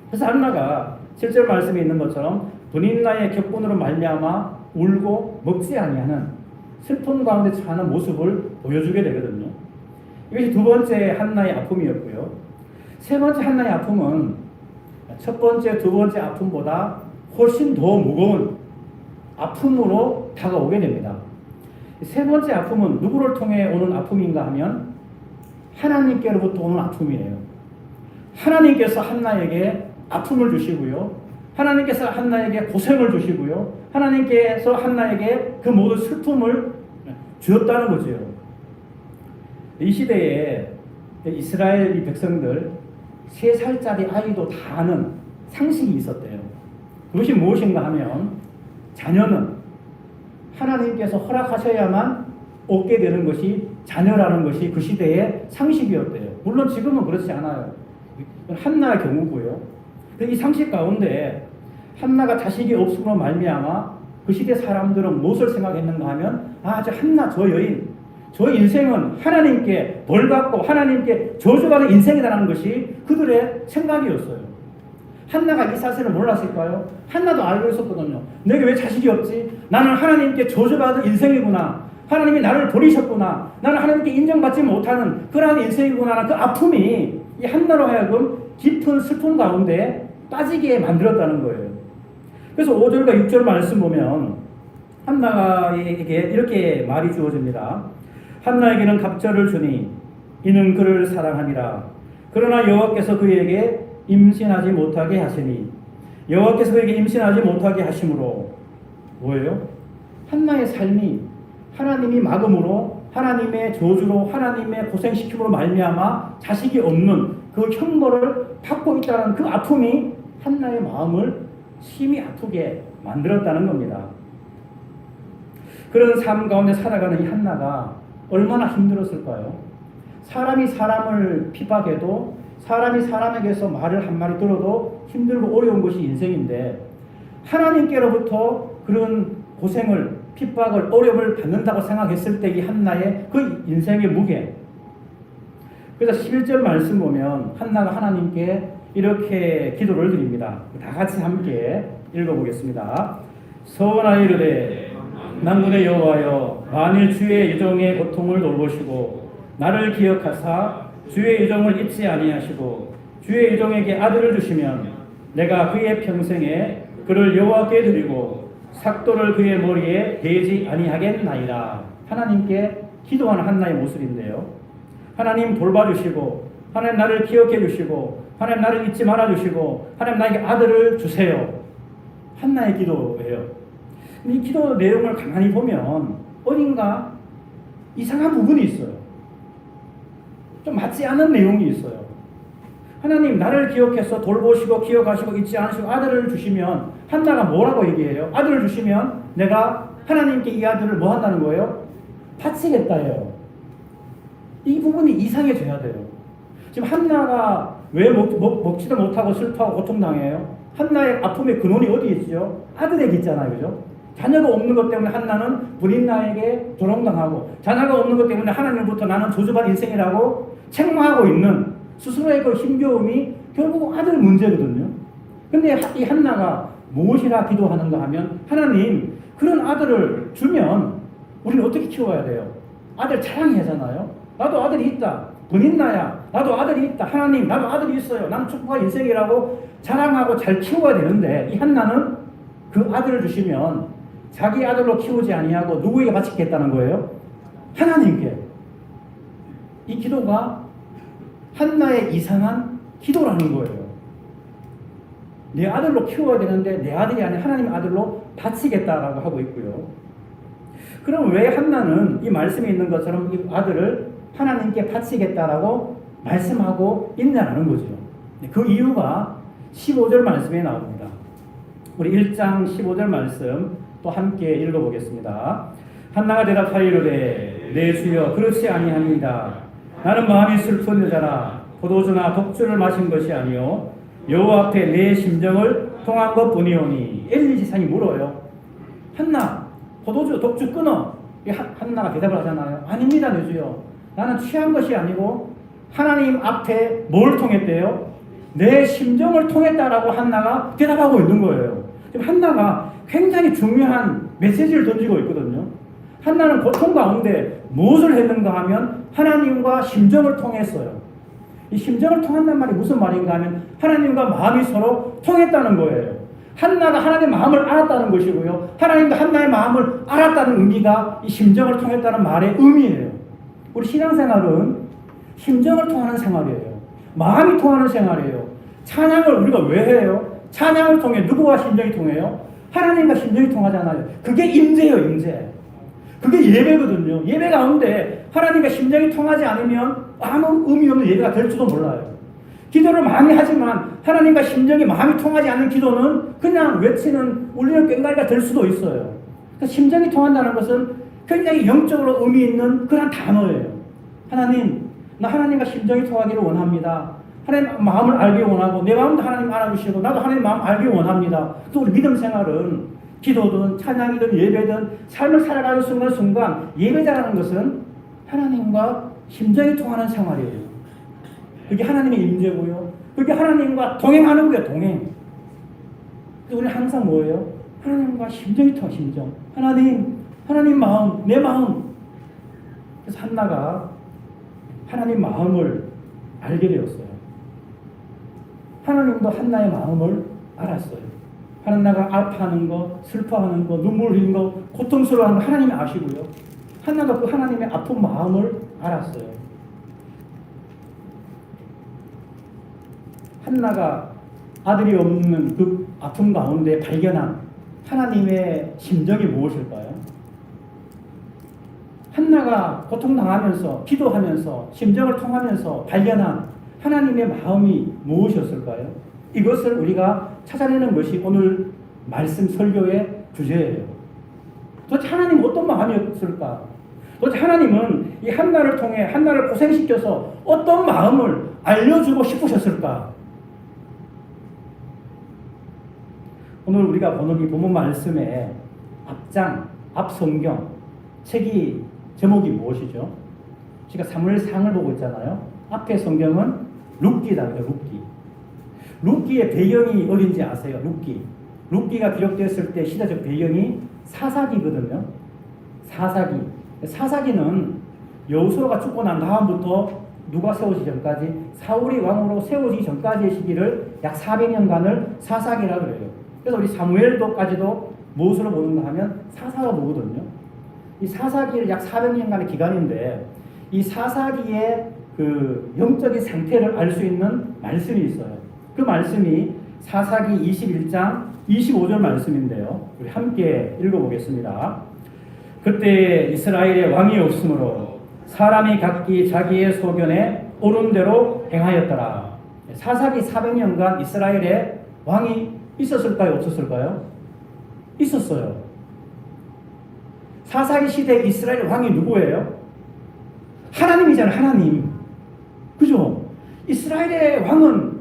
그래서 한나가 7절 말씀에 있는 것처럼 브닛나의 격분으로 말미암아 울고 먹지 아니하는 슬픔 가운데 처하는 모습을 보여주게 되거든요. 이것이 두 번째 한나의 아픔이었고요. 세 번째 한나의 아픔은 첫 번째, 두 번째 아픔보다 훨씬 더 무거운 아픔으로 다가오게 됩니다. 세 번째 아픔은 누구를 통해 오는 아픔인가 하면 하나님께로부터 오는 아픔이에요. 하나님께서 한나에게 아픔을 주시고요. 하나님께서 한나에게 고생을 주시고요. 하나님께서 한나에게 그 모든 슬픔을 주었다는 거죠. 이 시대에 이스라엘 이 백성들 3살짜리 아이도 다 아는 상식이 있었대요. 그것이 무엇인가 하면 자녀는 하나님께서 허락하셔야만 얻게 되는 것이 자녀라는 것이 그 시대의 상식이었대요. 물론 지금은 그렇지 않아요. 한나의 경우고요. 이 상식 가운데 한나가 자식이 없음으로 말미암아 그 시대 사람들은 무엇을 생각했는가 하면 저 한나 저 여인 저 인생은 하나님께 벌받고 하나님께 저주받은 인생이라는 것이 그들의 생각이었어요. 한나가 이 사실을 몰랐을까요? 한나도 알고 있었거든요. 내게 왜 자식이 없지? 나는 하나님께 저주받은 인생이구나. 하나님이 나를 버리셨구나. 나는 하나님께 인정받지 못하는 그러한 인생이구나. 그 아픔이 이 한나로 하여금 깊은 슬픔 가운데 빠지게 만들었다는 거예요. 그래서 5절과 6절 말씀 보면 한나에게 이렇게 말이 주어집니다. 한나에게는 갑절을 주니 이는 그를 사랑함이라. 그러나 여호와께서 그에게 임신하지 못하게 하시니 여호와께서 그에게 임신하지 못하게 하심으로 뭐예요? 한나의 삶이 하나님이 막음으로 하나님의 저주로 하나님의 고생시킴으로 말미암아 자식이 없는 그 형벌을 받고 있다는 그 아픔이 한나의 마음을 심히 아프게 만들었다는 겁니다. 그런 삶 가운데 살아가는 이 한나가 얼마나 힘들었을까요? 사람이 사람을 핍박해도 사람이 사람에게서 말을 한마디 들어도 힘들고 어려운 것이 인생인데 하나님께로부터 그런 고생을 핍박을 어려움을 받는다고 생각했을 때 이 한나의 그 인생의 무게. 그래서 11절 말씀 보면 한나가 하나님께 이렇게 기도를 드립니다. 다 같이 함께 읽어보겠습니다. 서원하이르되 만군의 여호와여 만일 주의 유정의 고통을 돌보시고 나를 기억하사 주의 유정을 잊지 아니하시고 주의 유정에게 아들을 주시면 내가 그의 평생에 그를 여호와께 드리고 삭도를 그의 머리에 대지 아니하겠나이다. 하나님께 기도하는 한나의 모습인데요. 하나님 돌봐주시고, 하나님 나를 기억해 주시고, 하나님 나를 잊지 말아 주시고, 하나님 나에게 아들을 주세요. 한나의 기도예요. 이 기도 내용을 가만히 보면 어딘가 이상한 부분이 있어요. 좀 맞지 않는 내용이 있어요. 하나님 나를 기억해서 돌보시고 기억하시고 잊지 않으시고 아들을 주시면, 한나가 뭐라고 얘기해요? 아들을 주시면 내가 하나님께 이 아들을 뭐 한다는 거예요? 바치겠다예요. 이 부분이 이상해져야 돼요. 지금 한나가 왜 먹지도 못하고 슬퍼하고 고통당해요? 한나의 아픔의 근원이 어디 있죠? 아들에게 있잖아요. 그죠? 자녀가 없는 것 때문에 한나는 불인나에게 조롱당하고, 자녀가 없는 것 때문에 하나님부터 나는 저주받은 인생이라고 책망하고 있는 스스로의 그 힘겨움이 결국 아들 문제거든요. 근데 이 한나가 무엇이라 기도하는가 하면, 하나님 그런 아들을 주면 우리는 어떻게 키워야 돼요? 아들 자랑하잖아요. 나도 아들이 있다. 본인나야. 나도 아들이 있다. 하나님 나도 아들이 있어요. 나는 축복한 인생이라고 자랑하고 잘 키워야 되는데, 이 한나는 그 아들을 주시면 자기 아들로 키우지 아니하고 누구에게 바치겠다는 거예요? 하나님께. 이 기도가 한나의 이상한 기도라는 거예요. 내 아들로 키워야 되는데 내 아들이 아닌 하나님의 아들로 바치겠다라고 하고 있고요. 그럼 왜 한나는 이 말씀에 있는 것처럼 이 아들을 하나님께 바치겠다라고 말씀하고 있냐는 거죠. 그 이유가 15절 말씀에 나옵니다. 우리 1장 15절 말씀 또 함께 읽어보겠습니다. 한나가 대답하이르되 내 주여 그렇지 아니하니이다. 나는 마음이 슬픈 여자라. 포도주나 독주를 마신 것이 아니요 여호와 앞에 내 심정을 통한 것뿐이오니. 엘리 지상이 물어요. 한나 포도주 독주 끊어. 한나가 대답을 하잖아요. 아닙니다 내 주여. 나는 취한 것이 아니고 하나님 앞에 뭘 통했대요? 내 심정을 통했다라고 한나가 대답하고 있는 거예요. 지금 한나가 굉장히 중요한 메시지를 던지고 있거든요. 한나는 고통 가운데 무엇을 했는가 하면 하나님과 심정을 통했어요. 이 심정을 통한다는 말이 무슨 말인가 하면 하나님과 마음이 서로 통했다는 거예요. 한나가 하나님의 마음을 알았다는 것이고요. 하나님도 한나의 마음을 알았다는 의미가 이 심정을 통했다는 말의 의미예요. 우리 신앙생활은 심정을 통하는 생활이에요. 마음이 통하는 생활이에요. 찬양을 우리가 왜 해요? 찬양을 통해 누구와 심정이 통해요? 하나님과 심정이 통하잖아요. 그게 임재예요, 임재. 그게 예배거든요. 예배 가운데 하나님과 심정이 통하지 않으면 아무 의미 없는 예배가 될지도 몰라요. 기도를 많이 하지만 하나님과 심정이 마음이 통하지 않는 기도는 그냥 외치는 울리는 꽹과리가 될 수도 있어요. 그러니까 심정이 통한다는 것은 굉장히 영적으로 의미 있는 그런 단어예요. 하나님, 나 하나님과 심정이 통하기를 원합니다. 하나님 마음을 알기 원하고 내 마음도 하나님 알아주시고 나도 하나님 마음 알기 원합니다. 또 우리 믿음 생활은 기도든 찬양이든 예배든 삶을 살아가는 순간순간 예배자라는 것은 하나님과 심정이 통하는 생활이에요. 그게 하나님의 임재고요. 그게 하나님과 동행하는 거예요. 동행. 그래서 우리는 항상 뭐예요? 하나님과 심정이 통한 심정. 하나님 마음, 내 마음. 그래서 한나가 하나님 마음을 알게 되었어요. 하나님도 한나의 마음을 알았어요. 한나가 아파하는 거, 슬퍼하는 거, 눈물 흘리는 거, 고통스러워하는 거 하나님이 아시고요. 한나가 그 하나님의 아픈 마음을 알았어요. 한나가 아들이 없는 그 아픔 가운데 발견한 하나님의 심정이 무엇일까요? 한나가 고통당하면서 기도하면서 심정을 통하면서 발견한 하나님의 마음이 무엇이었을까요? 이것을 우리가 찾아내는 것이 오늘 말씀 설교의 주제예요. 도대체 하나님 어떤 마음이었을까? 도대체 하나님은 이 한나를 통해 한나를 고생시켜서 어떤 마음을 알려주고 싶으셨을까? 오늘 우리가 보는 이 본문 말씀의 앞 성경 책이 제목이 무엇이죠? 제가 사무엘상을 보고 있잖아요. 앞에 성경은 룻기다. 룻기의 배경이 어딘지 아세요? 룻기가 기록되었을 때 시대적 배경이 사사기거든요. 사사기는 여호수아가 죽고 난 다음부터 누가 세워지기 전까지 사울이 왕으로 세워지기 전까지의 시기를 약 400년간을 사사기라고 그래요. 그래서 우리 사무엘도까지도 무엇으로 보는가 하면 사사로 보거든요. 이 사사기를 약 400년간의 기간인데 이 사사기의 그 영적인 상태를 알 수 있는 말씀이 있어요. 그 말씀이 사사기 21장 25절 말씀인데요. 우리 함께 읽어보겠습니다. 그때 이스라엘의 왕이 없으므로 사람이 각기 자기의 소견에 옳은 대로 행하였더라. 사사기 400년간 이스라엘에 왕이 있었을까요? 없었을까요? 있었어요. 사사기 시대 이스라엘 왕이 누구예요? 하나님이잖아요. 하나님. 그죠? 이스라엘의 왕은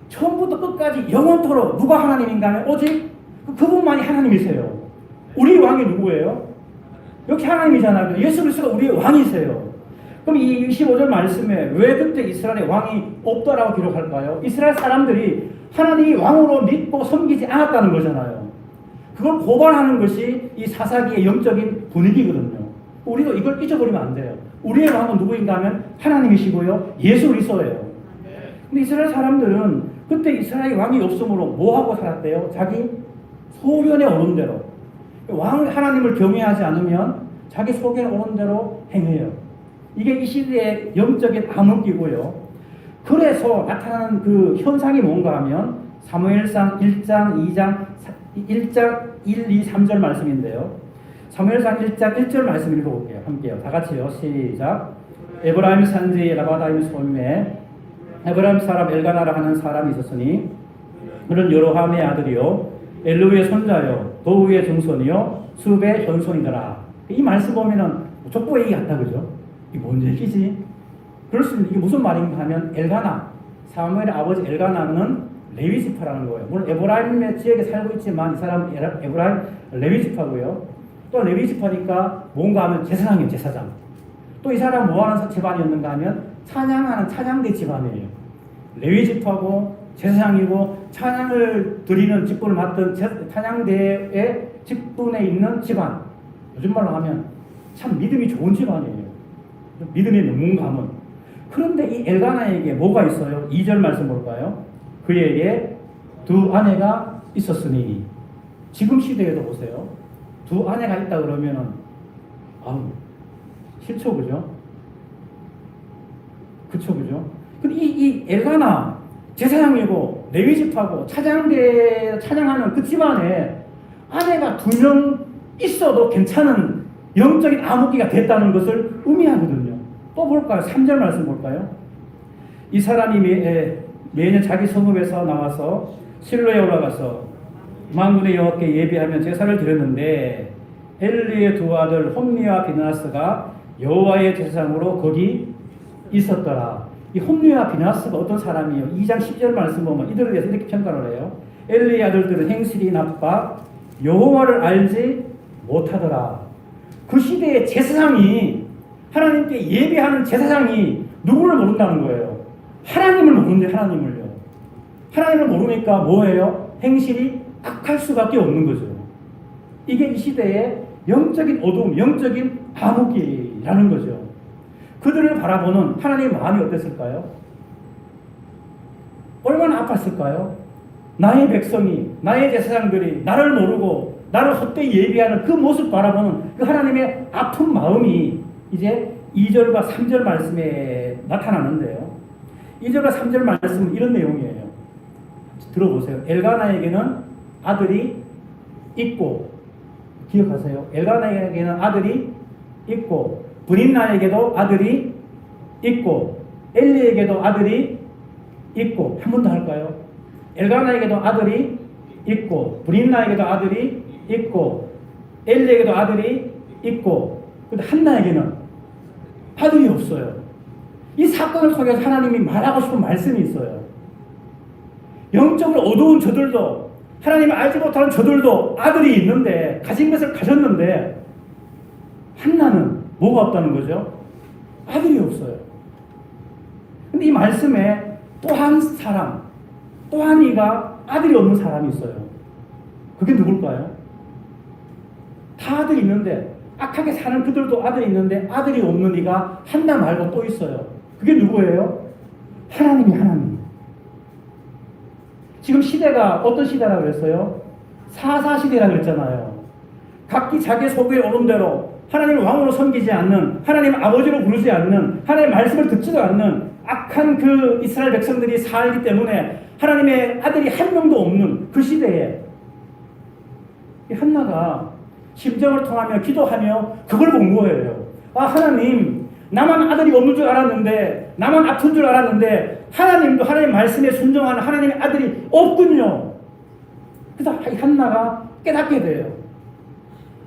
처음부터 끝까지 영원토록 누가 하나님인가 하면 오직 그분만이 하나님이세요. 우리 왕이 누구예요? 여기 하나님이잖아요. 예수 그리스도가 우리의 왕이세요. 그럼 이 25절 말씀에 왜 그때 이스라엘의 왕이 없다라고 기록할까요? 이스라엘 사람들이 하나님이 왕으로 믿고 섬기지 않았다는 거잖아요. 그걸 고발하는 것이 이 사사기의 영적인 분위기거든요. 우리도 이걸 잊어버리면 안 돼요. 우리의 왕은 누구인가 하면 하나님이시고요. 예수 그리스도예요. 근데 이스라엘 사람들은 그때 이스라엘 왕이 없으므로 뭐하고 살았대요? 자기 소견에 오른 대로. 왕 하나님을 경외하지 않으면 자기 소견에 오른 대로 행해요. 이게 이 시대의 영적인 암흑기고요. 그래서 나타나는 그 현상이 뭔가 하면 사무엘상 1장 1, 2, 3절 말씀인데요. 사무엘상 1장 1절 말씀 읽어볼게요. 함께요. 다 같이요. 시작. 에브라임 산지 라바다임 소임에 에브라임 사람 엘가나라 하는 사람이 있었으니 그는 여로함의 아들이요 엘루의 손자요 도우의 증손이요 숲의 현손이더라. 이 말씀 보면은 족보 얘기 같다 그죠? 이게 뭔 얘기지? 그럴 수 있는 이게 무슨 말인가 하면 엘가나 사무엘의 아버지 엘가나는 레위지파라는 거예요. 물론 에브라임의 지역에 살고 있지만 이 사람은 에브라임 레위지파고요. 또 레위지파니까 뭔가 하면 제사장이에요. 제사장. 또 이 사람 뭐하는 집안이었는가 하면 찬양하는 찬양대 집안이에요. 레위지파고 제사장이고 찬양을 드리는 직분을 맡은 찬양대의 직분에 있는 집안. 요즘 말로 하면 참 믿음이 좋은 집안이에요. 믿음의 명문가문. 그런데 이 엘가나에게 뭐가 있어요? 2절 말씀 볼까요? 그에게 두 아내가 있었으니. 지금 시대에도 보세요. 두 아내가 있다 그러면은 아우 싫죠, 그죠? 그쵸, 그죠? 근데 이 엘가나 제사장이고 레위지파고 찬양대 찬양하는 그 집안에 아내가 2명 있어도 괜찮은 영적인 암흑기가 됐다는 것을 의미하거든요. 또 볼까요? 3절 말씀 볼까요? 이 사람이 매년 자기 성읍에서 나와서 실로에 올라가서 만군의 여호와께 예배하며 제사를 드렸는데 엘리의 두 아들 홈리와 비나스가 여호와의 제사장으로 거기 있었더라. 이 홈리와 비나스가 어떤 사람이에요? 2장 10절 말씀 보면 이들에 대해서 이렇게 평가를 해요. 엘리의 아들들은 행실이 나빠 여호와를 알지 못하더라. 그 시대의 제사장이 하나님께 예배하는 제사장이 누구를 모른다는 거예요? 하나님을 모르는데 하나님을요. 하나님을 모르니까 뭐예요? 행실이 악할 수밖에 없는 거죠. 이게 이 시대의 영적인 어두움, 영적인 암흑이라는 거죠. 그들을 바라보는 하나님의 마음이 어땠을까요? 얼마나 아팠을까요? 나의 백성이, 나의 제사장들이 나를 모르고 나를 헛되이 예비하는 그 모습 바라보는 그 하나님의 아픈 마음이 이제 2절과 3절 말씀에 나타나는데요. 2절과 3절 말씀은 이런 내용이에요. 들어보세요. 엘가나에게는 아들이 있고, 기억하세요. 엘가나에게는 아들이 있고, 브린나에게도 아들이 있고, 엘리에게도 아들이 있고, 한 번 더 할까요? 엘가나에게도 아들이 있고, 브린나에게도 아들이 있고, 엘리에게도 아들이 있고, 근데 한나에게는 아들이 없어요. 이 사건을 통해서 하나님이 말하고 싶은 말씀이 있어요. 영적으로 어두운 저들도, 하나님을 알지 못하는 저들도 아들이 있는데, 가진 것을 가졌는데, 한나는 뭐가 없다는 거죠? 아들이 없어요. 근데 이 말씀에 또 한 사람, 또 한 이가 아들이 없는 사람이 있어요. 그게 누굴까요? 다 아들이 있는데, 악하게 사는 그들도 아들이 있는데 아들이 없는 이가 한나 말고 또 있어요. 그게 누구예요? 하나님이 하나님. 지금 시대가 어떤 시대라고 그랬어요? 사사시대라고 그랬잖아요. 각기 자기 속에 오른 대로 하나님을 왕으로 섬기지 않는, 하나님 아버지로 부르지 않는, 하나님의 말씀을 듣지도 않는 악한 그 이스라엘 백성들이 살기 때문에 하나님의 아들이 한 명도 없는 그 시대에 이 한나가 심정을 통하며 기도하며 그걸 본 거예요. 아, 하나님, 나만 아들이 없는 줄 알았는데, 나만 아픈 줄 알았는데 하나님도 하나님의 말씀에 순종하는 하나님의 아들이 없군요. 그래서 한나가 깨닫게 돼요.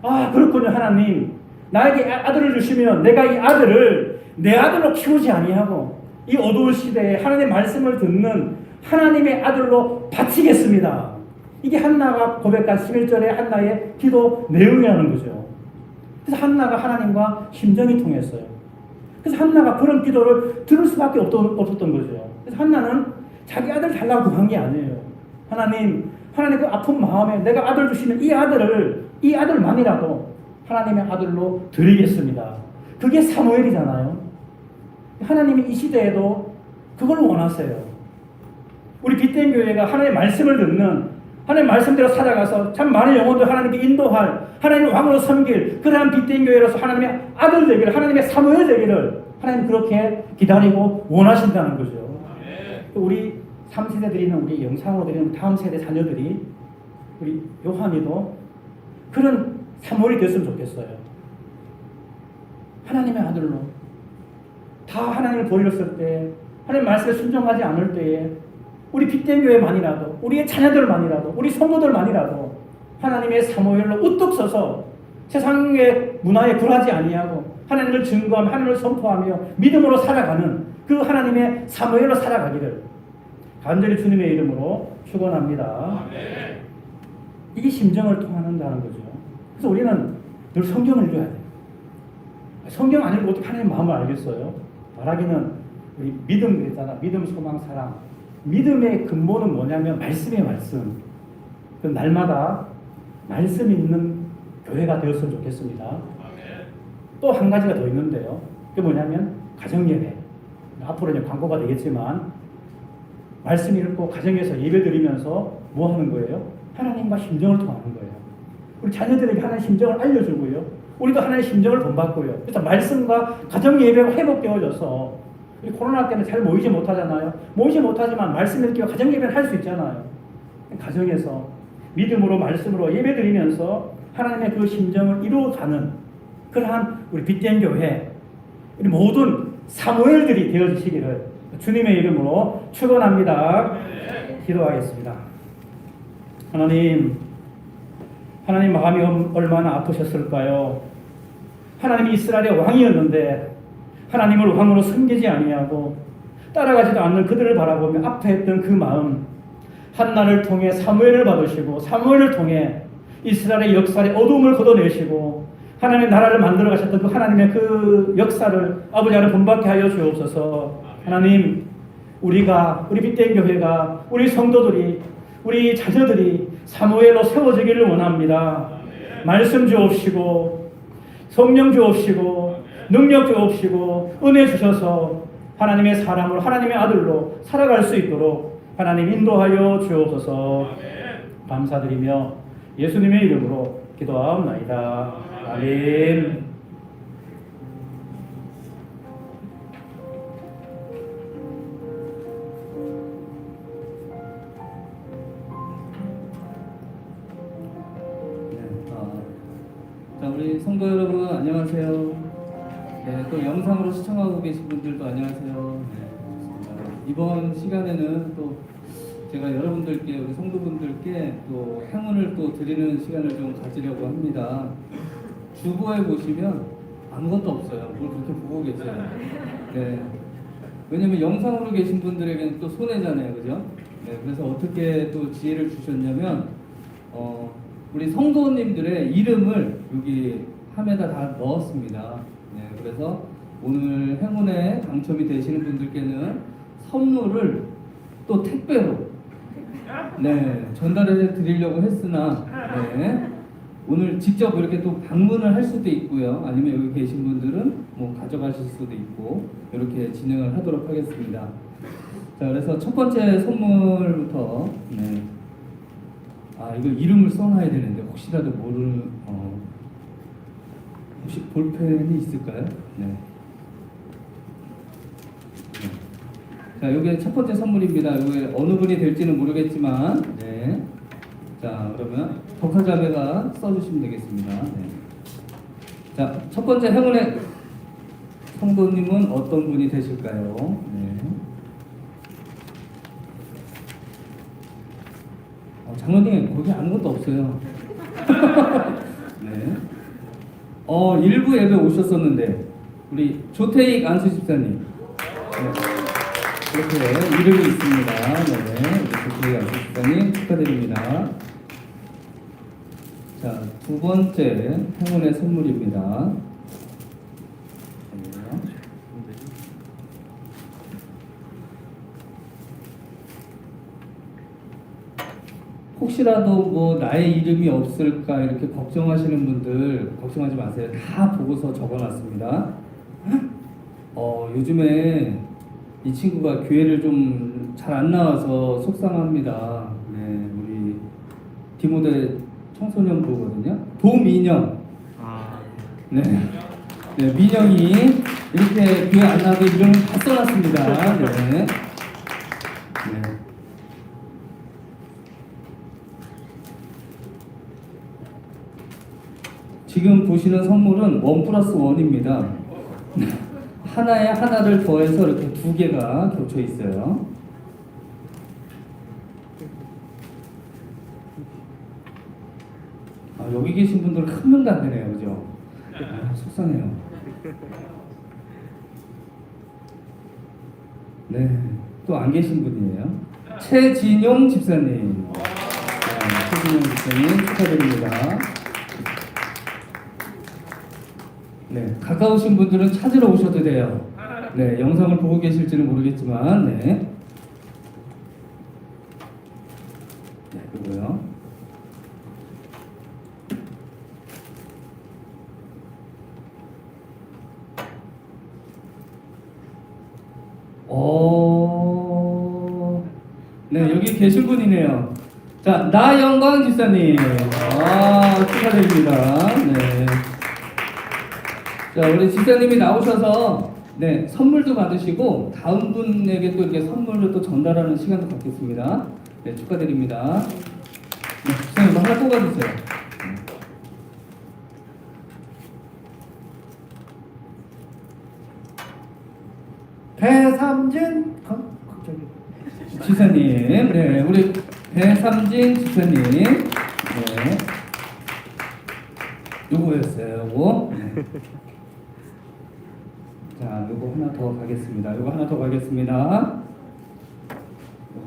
아, 그렇군요. 하나님, 나에게 아들을 주시면 내가 이 아들을 내 아들로 키우지 아니하고 이 어두운 시대에 하나님의 말씀을 듣는 하나님의 아들로 바치겠습니다. 이게 한나가 고백한 11절의 한나의 기도 내용이라는 거죠. 그래서 한나가 하나님과 심정이 통했어요. 그래서 한나가 그런 기도를 들을 수밖에 없었던 거죠. 그래서 한나는 자기 아들 달라고 구한 게 아니에요. 하나님 그 아픈 마음에 내가 아들 주시면 이 아들만이라도 하나님의 아들로 드리겠습니다. 그게 사무엘이잖아요. 하나님이 이 시대에도 그걸 원하세요. 우리 빛된 교회가 하나님의 말씀을 듣는, 하나님의 말씀대로 살아가서 참 많은 영혼들 하나님께 인도할, 하나님의 왕으로 섬길 그러한 빛된 교회로서 하나님의 아들 되기를, 하나님의 사무엘 되기를 하나님 그렇게 기다리고 원하신다는 거죠. 우리 3세대 드리는, 우리 영상으로 드리는 다음 세대 자녀들이, 우리 요한이도 그런 사무엘이 됐으면 좋겠어요. 하나님의 아들로 다 하나님을 버렸을 때, 하나님 말씀에 순종하지 않을 때에 우리 빛된 교회만이라도, 우리의 자녀들만이라도, 우리 성도들만이라도 하나님의 사무엘로 우뚝 서서 세상의 문화에 굴하지 아니하고 하나님을 증거하며 하나님을 선포하며 믿음으로 살아가는 그 하나님의 사무엘로 살아가기를 간절히 주님의 이름으로 축원합니다. 이게 심정을 통한다는 거죠. 그래서 우리는 늘 성경을 읽어야 돼요. 성경 안 읽고 어떻게 하나님의 마음을 알겠어요? 말하기는 우리 믿음 그랬잖아. 믿음, 소망, 사랑. 믿음의 근본은 뭐냐면 말씀의 말씀. 그 날마다 말씀 있는 교회가 되었으면 좋겠습니다. 또 한 가지가 더 있는데요. 그게 뭐냐면 가정예배. 앞으로 이제 광고가 되겠지만 말씀 읽고 가정에서 예배 드리면서 뭐 하는 거예요? 하나님과 심정을 통하는 거예요. 우리 자녀들에게 하나님의 심정을 알려주고요. 우리도 하나님의 심정을 본받고요. 그래서 말씀과 가정예배가 회복되어져서 우리 코로나 때문에 잘 모이지 못하잖아요. 모이지 못하지만 말씀 읽기와 가정예배를 할 수 있잖아요. 가정에서 믿음으로 말씀으로 예배 드리면서 하나님의 그 심정을 이루어가는 그러한 우리 빛된 교회, 우리 모든 사무엘들이 되어지시기를 주님의 이름으로 축원합니다. 기도하겠습니다. 하나님 마음이 얼마나 아프셨을까요? 하나님이 이스라엘의 왕이었는데 하나님을 왕으로 섬기지 아니하고 따라가지도 않는 그들을 바라보며 아파했던 그 마음, 한나를 통해 사무엘을 받으시고 사무엘을 통해 이스라엘의 역사의 어둠을 걷어내시고 하나님의 나라를 만들어 가셨던 그 하나님의 그 역사를 아버지 안에 본받게 하여 주옵소서. 하나님, 우리 빛된 교회가, 우리 성도들이, 우리 자녀들이 사무엘로 세워지기를 원합니다. 말씀 주옵시고 성령 주옵시고 능력 주옵시고 은혜 주셔서 하나님의 사람으로, 하나님의 아들로 살아갈 수 있도록 하나님 인도하여 주옵소서. 감사드리며 예수님의 이름으로 기도하옵나이다. 아멘. 자, 우리 성도 여러분 안녕하세요. 네, 또 영상으로 시청하고 계신 분들도 안녕하세요. 네, 이번 시간에는 또 제가 여러분들께, 우리 성도분들께 또 행운을 또 드리는 시간을 좀 가지려고 합니다. 주보에 보시면 아무것도 없어요. 뭘 그렇게 보고 계세요. 네. 왜냐면 영상으로 계신 분들에게는 또 손해잖아요. 그죠? 네, 그래서 어떻게 또 지혜를 주셨냐면, 우리 성도님들의 이름을 여기 함에다 다 넣었습니다. 네, 그래서 오늘 행운에 당첨이 되시는 분들께는 선물을 또 택배로 전달해 드리려고 했으나 오늘 직접 이렇게 또 방문을 할 수도 있고요. 아니면 여기 계신 분들은 뭐 가져가실 수도 있고 이렇게 진행을 하도록 하겠습니다. 자, 그래서 첫 번째 선물부터 이거 이름을 써놔야 되는데 혹시라도 혹시 볼펜이 있을까요? 네. 자, 이게 첫 번째 선물입니다. 이게 어느 분이 될지는 모르겠지만, 네. 자, 그러면 덕화자매가 써주시면 되겠습니다. 네. 자, 첫 번째 행운의 성도님은 어떤 분이 되실까요? 네. 장로님, 거기 아무것도 없어요. 네. 일부 예배 오셨었는데, 우리 조태익 안수 집사님. 네. 이렇게 이름이 있습니다. 네. 우리 조태익 안수 집사님 축하드립니다. 자, 두 번째 행운의 선물입니다. 혹시라도 뭐 나의 이름이 없을까 이렇게 걱정하시는 분들 걱정하지 마세요. 다 보고서 적어놨습니다. 요즘에 이 친구가 교회를 좀 잘 안 나와서 속상합니다. 네, 우리 디모데 청소년부거든요. 도민영. 네. 네, 민영이 이렇게 교회 안 나와도 이름을 다 써놨습니다. 네. 네. 지금 보시는 선물은 1+1입니다. 하나에 하나를 더해서 이렇게 두 개가 겹쳐 있어요. 여기 계신 분들은 한 명도 안 되네요, 그죠? 속상해요. 네, 또 안 계신 분이에요. 최진용 집사님. 최진용 집사님 축하드립니다. 네, 가까우신 분들은 찾으러 오셔도 돼요. 네, 영상을 보고 계실지는 모르겠지만, 네. 네, 그리고요. 네, 여기 계신 분이네요. 자, 나영광 집사님. 축하드립니다. 네. 자, 우리 집사님이 나오셔서 네, 선물도 받으시고 다음 분에게 또 이렇게 선물을 또 전달하는 시간도 갖겠습니다. 네, 축하드립니다. 네, 집사님 하나 뽑아주세요. 배삼진 갑자기 집사님, 네, 우리 배삼진 집사님, 네, 요거였어요, 요거. 네. 자, 요거 하나 더 가겠습니다. 요거 하나 더 가겠습니다.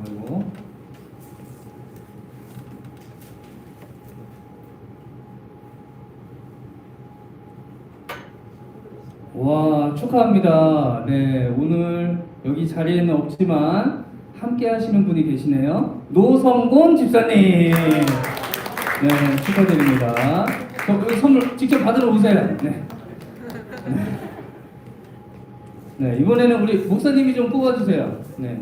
요거. 와, 축하합니다. 네, 오늘 여기 자리에는 없지만 함께 하시는 분이 계시네요. 노성곤 집사님. 네, 축하드립니다. 여기 선물 직접 받으러 오세요. 네. 네, 이번에는 우리 목사님이 좀 뽑아주세요. 네.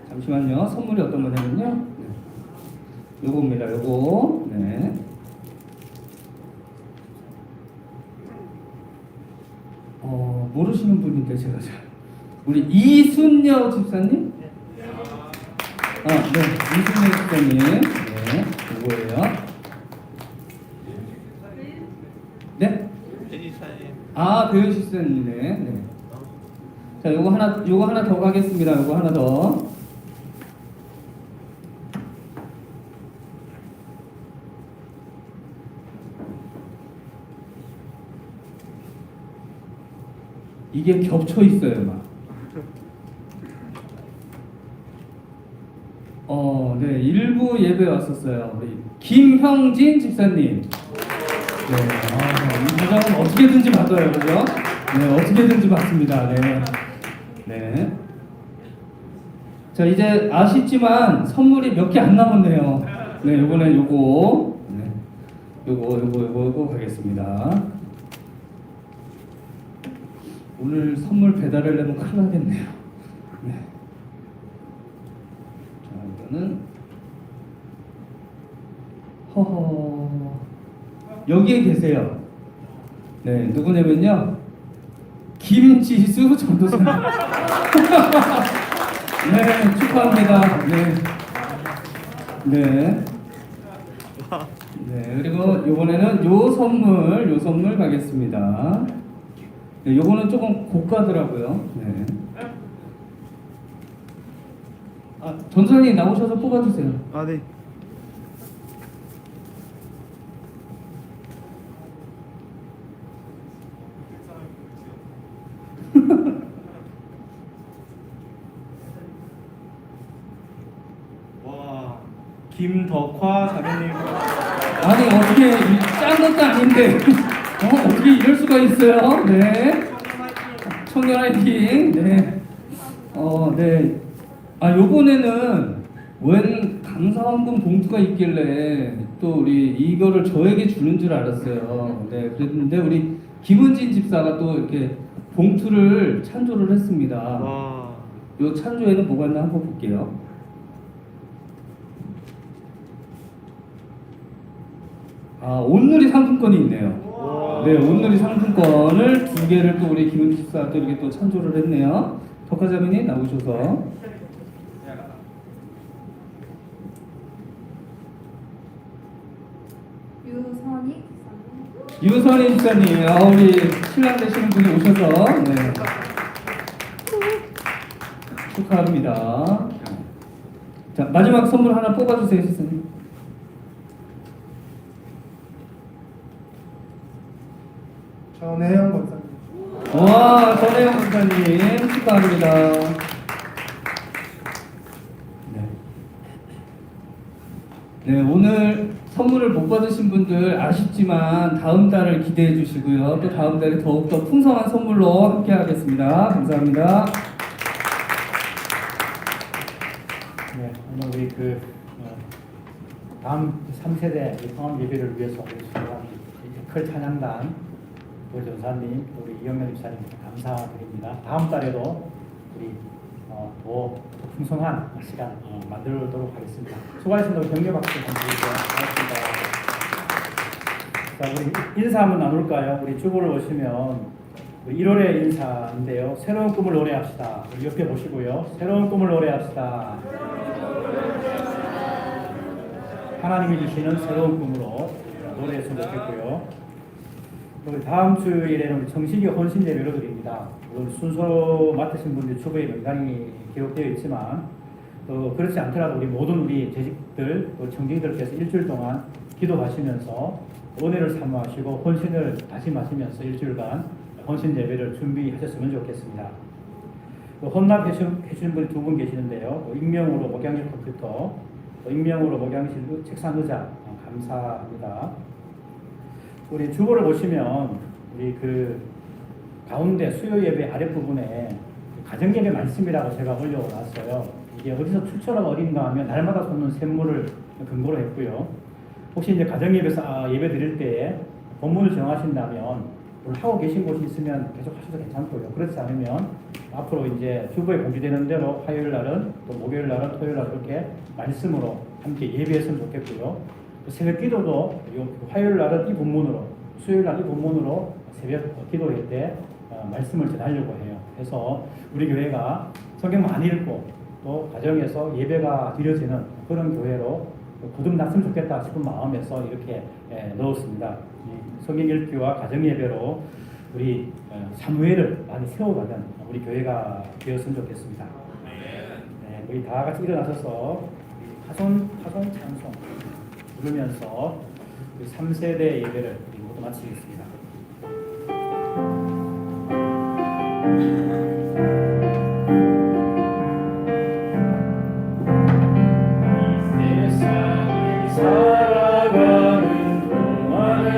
잠시만요. 선물이 어떤 거냐면요. 네. 요겁니다. 요거. 네. 모르시는 분인데 제가 잘. 우리 이순여 집사님? 네. 이순여 집사님. 네. 요거예요. 네? 배우 집사님이네. 네. 자, 요거 하나 더 가겠습니다. 요거 하나 더. 이게 겹쳐 있어요, 막. 네, 일부 예배 왔었어요. 우리 김형진 집사님. 네, 이 부장은 어떻게든지 받아요, 그죠? 네, 어떻게든지 받습니다. 네. 네. 자, 이제 아쉽지만 선물이 몇 개 안 남았네요. 네, 요거는 요거. 네. 요거 가겠습니다. 오늘 선물 배달을 내면 큰일 나겠네요. 네. 자, 이거는 허허. 여기에 계세요. 네, 누구냐면요. 김지수 전도사님. 네, 축하합니다. 네. 네. 네, 그리고 이번에는 요 선물 가겠습니다. 네, 요거는 조금 고가더라고요. 네. 아, 전사님 나오셔서 뽑아주세요. 아, 네. 와, 김덕화 자매님. 아니 어떻게 짠 것도 아닌데 어떻게 이럴 수가 있어요? 네. 청년 화이팅. 네. 네. 아 요번에는 웬 감사원금 봉투가 있길래 또 우리 이거를 저에게 주는 줄 알았어요. 네. 그랬는데 우리 김은진 집사가 또 이렇게 봉투를 찬조를 했습니다. 와. 요 찬조에는 뭐가 있나 한번 볼게요. 아, 온누리 상품권이 있네요. 네, 온누리 상품권을 2개를 또 우리 김은지 집사한테 이렇게 또 찬조를 했네요. 덕화자매님 나오셔서. 유선이 유선희 집사님, 우리 신랑 되시는 분이 오셔서 네. 축하합니다. 자, 마지막 선물 하나 뽑아주세요, 집사님. 전혜영 권사님. 와, 전혜영 목사님 축하합니다. 네. 네, 오늘 선물을 못 받으신 분들 아쉽지만 다음 달을 기대해 주시고요. 또 다음 달에 더욱더 풍성한 선물로 함께 하겠습니다. 감사합니다. 네, 오늘 우리 다음 3세대 성함 예배를 위해서 우리 클 찬양단 우리 전사님, 우리 이영렬 집사님 감사드립니다. 다음 달에도 우리 더 풍성한 시간 만들도록 하겠습니다. 수고하셨습니다. 격려 박수 드리고요. 고맙습니다. 자, 우리 인사 한번 나눌까요? 우리 주보를 보시면 우리 1월의 인사인데요. 새로운 꿈을 노래합시다. 우리 옆에 보시고요. 새로운 꿈을 노래합시다. 하나님이 주시는 새로운 꿈으로 노래했으면 좋겠고요. 우리 다음 주일에는 우리 정식이 헌신 예배를 드립니다. 물론 순서 맡으신 분들 주보에 명단이 기록되어 있지만 또 그렇지 않더라도 우리 모든 우리 재직들 또 청직들께서 일주일 동안 기도하시면서 은혜를 사모하시고 헌신을 다짐하시면서 일주일간 헌신 예배를 준비하셨으면 좋겠습니다. 헌납해주신 분이 2분 계시는데요. 익명으로 목양실 컴퓨터, 익명으로 목양실 책상 의자 감사합니다. 우리 주보를 보시면 우리 가운데 수요 예배 아랫부분에 가정 예배 말씀이라고 제가 올려놨어요. 이게 어디서 출처가 어딘가 하면 날마다 쏟는 샘물을 근거로 했고요. 혹시 이제 가정 예배에서 예배 드릴 때에 본문을 정하신다면 오늘 하고 계신 곳이 있으면 계속 하셔도 괜찮고요. 그렇지 않으면 앞으로 이제 주보에 공지되는 대로 화요일 날은 또 목요일 날은 토요일 날 이렇게 말씀으로 함께 예배했으면 좋겠고요. 새벽 기도도 화요일 날은 이 본문으로, 수요일 날 이 본문으로 새벽 기도회 때 말씀을 전하려고 해요. 그래서 우리 교회가 성경 많이 읽고 또 가정에서 예배가 드려지는 그런 교회로 거듭났으면 좋겠다 싶은 마음에서 이렇게 넣었습니다. 성경 읽기와 가정 예배로 우리 사무엘을 많이 세워가는 우리 교회가 되었으면 좋겠습니다. 네, 우리 다 같이 일어나셔서 화손 찬송 부르면서 3세대 예배를 모두 마치겠습니다. 세상을 살아가는 동안에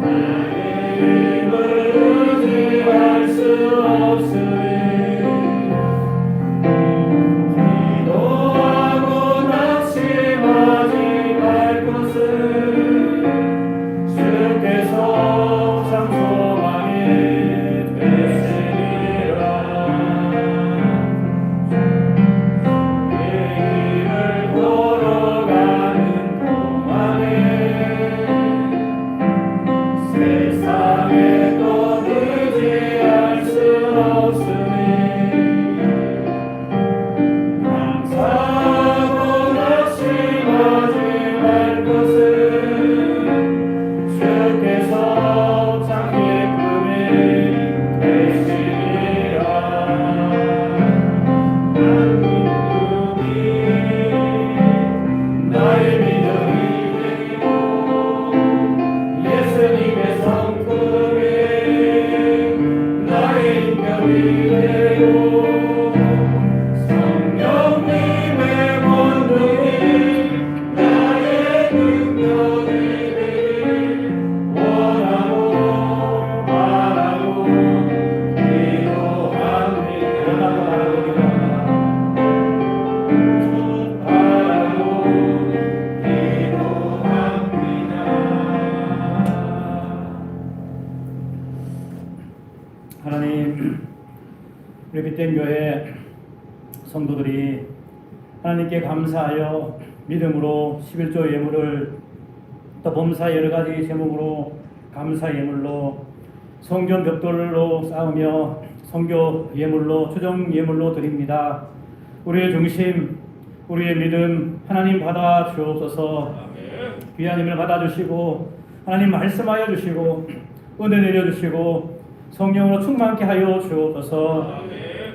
나의 힘을 의지할 수 없으니 주께서 참 소망이 세상에 또 의지할 수 없으니 감사하고 낙심하지 말 것은 주께서 장기쁨이 되시리라. 나의 믿음이 되고 예수님의 성품이 나의 인격이 되고 성령님의 권능이 나의 능력이 되길 원하고 바라고 기도합니다. 하나님, 우리 빛된 교회 성도들이 하나님께 감사하여 믿음으로 11조 예물을 또 범사 여러 가지 제목으로 감사 예물로 성전 벽돌로 쌓으며 성교 예물로 추정 예물로 드립니다. 우리의 중심, 우리의 믿음 하나님 받아 주옵소서. 귀한 힘을 받아 주시고 하나님 말씀하여 주시고 은혜 내려 주시고 성령으로 충만케 하여 주옵소서.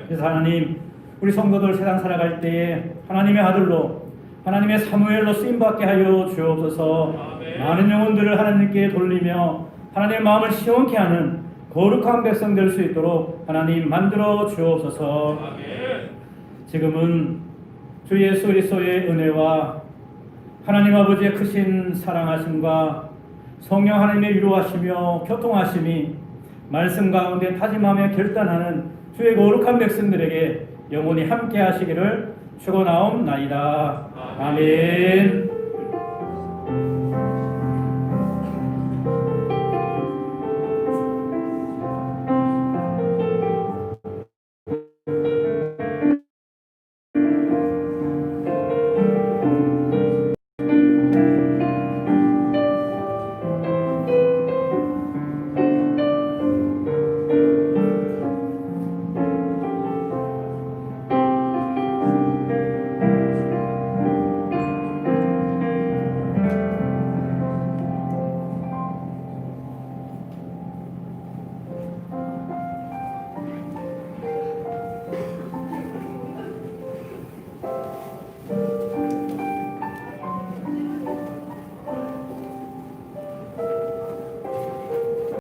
그래서 하나님, 우리 성도들 세상 살아갈 때에 하나님의 아들로 하나님의 사무엘로 쓰임받게 하여 주옵소서. 많은 영혼들을 하나님께 돌리며 하나님의 마음을 시원케 하는 거룩한 백성 될 수 있도록 하나님 만들어 주옵소서. 지금은 주 예수 그리스도의 은혜와 하나님 아버지의 크신 사랑하심과 성령 하나님의 위로하시며 교통하심이 말씀 가운데 다짐하며 결단하는 주의 거룩한 백성들에게 영원히 함께 하시기를 축원하옵나이다. 아멘.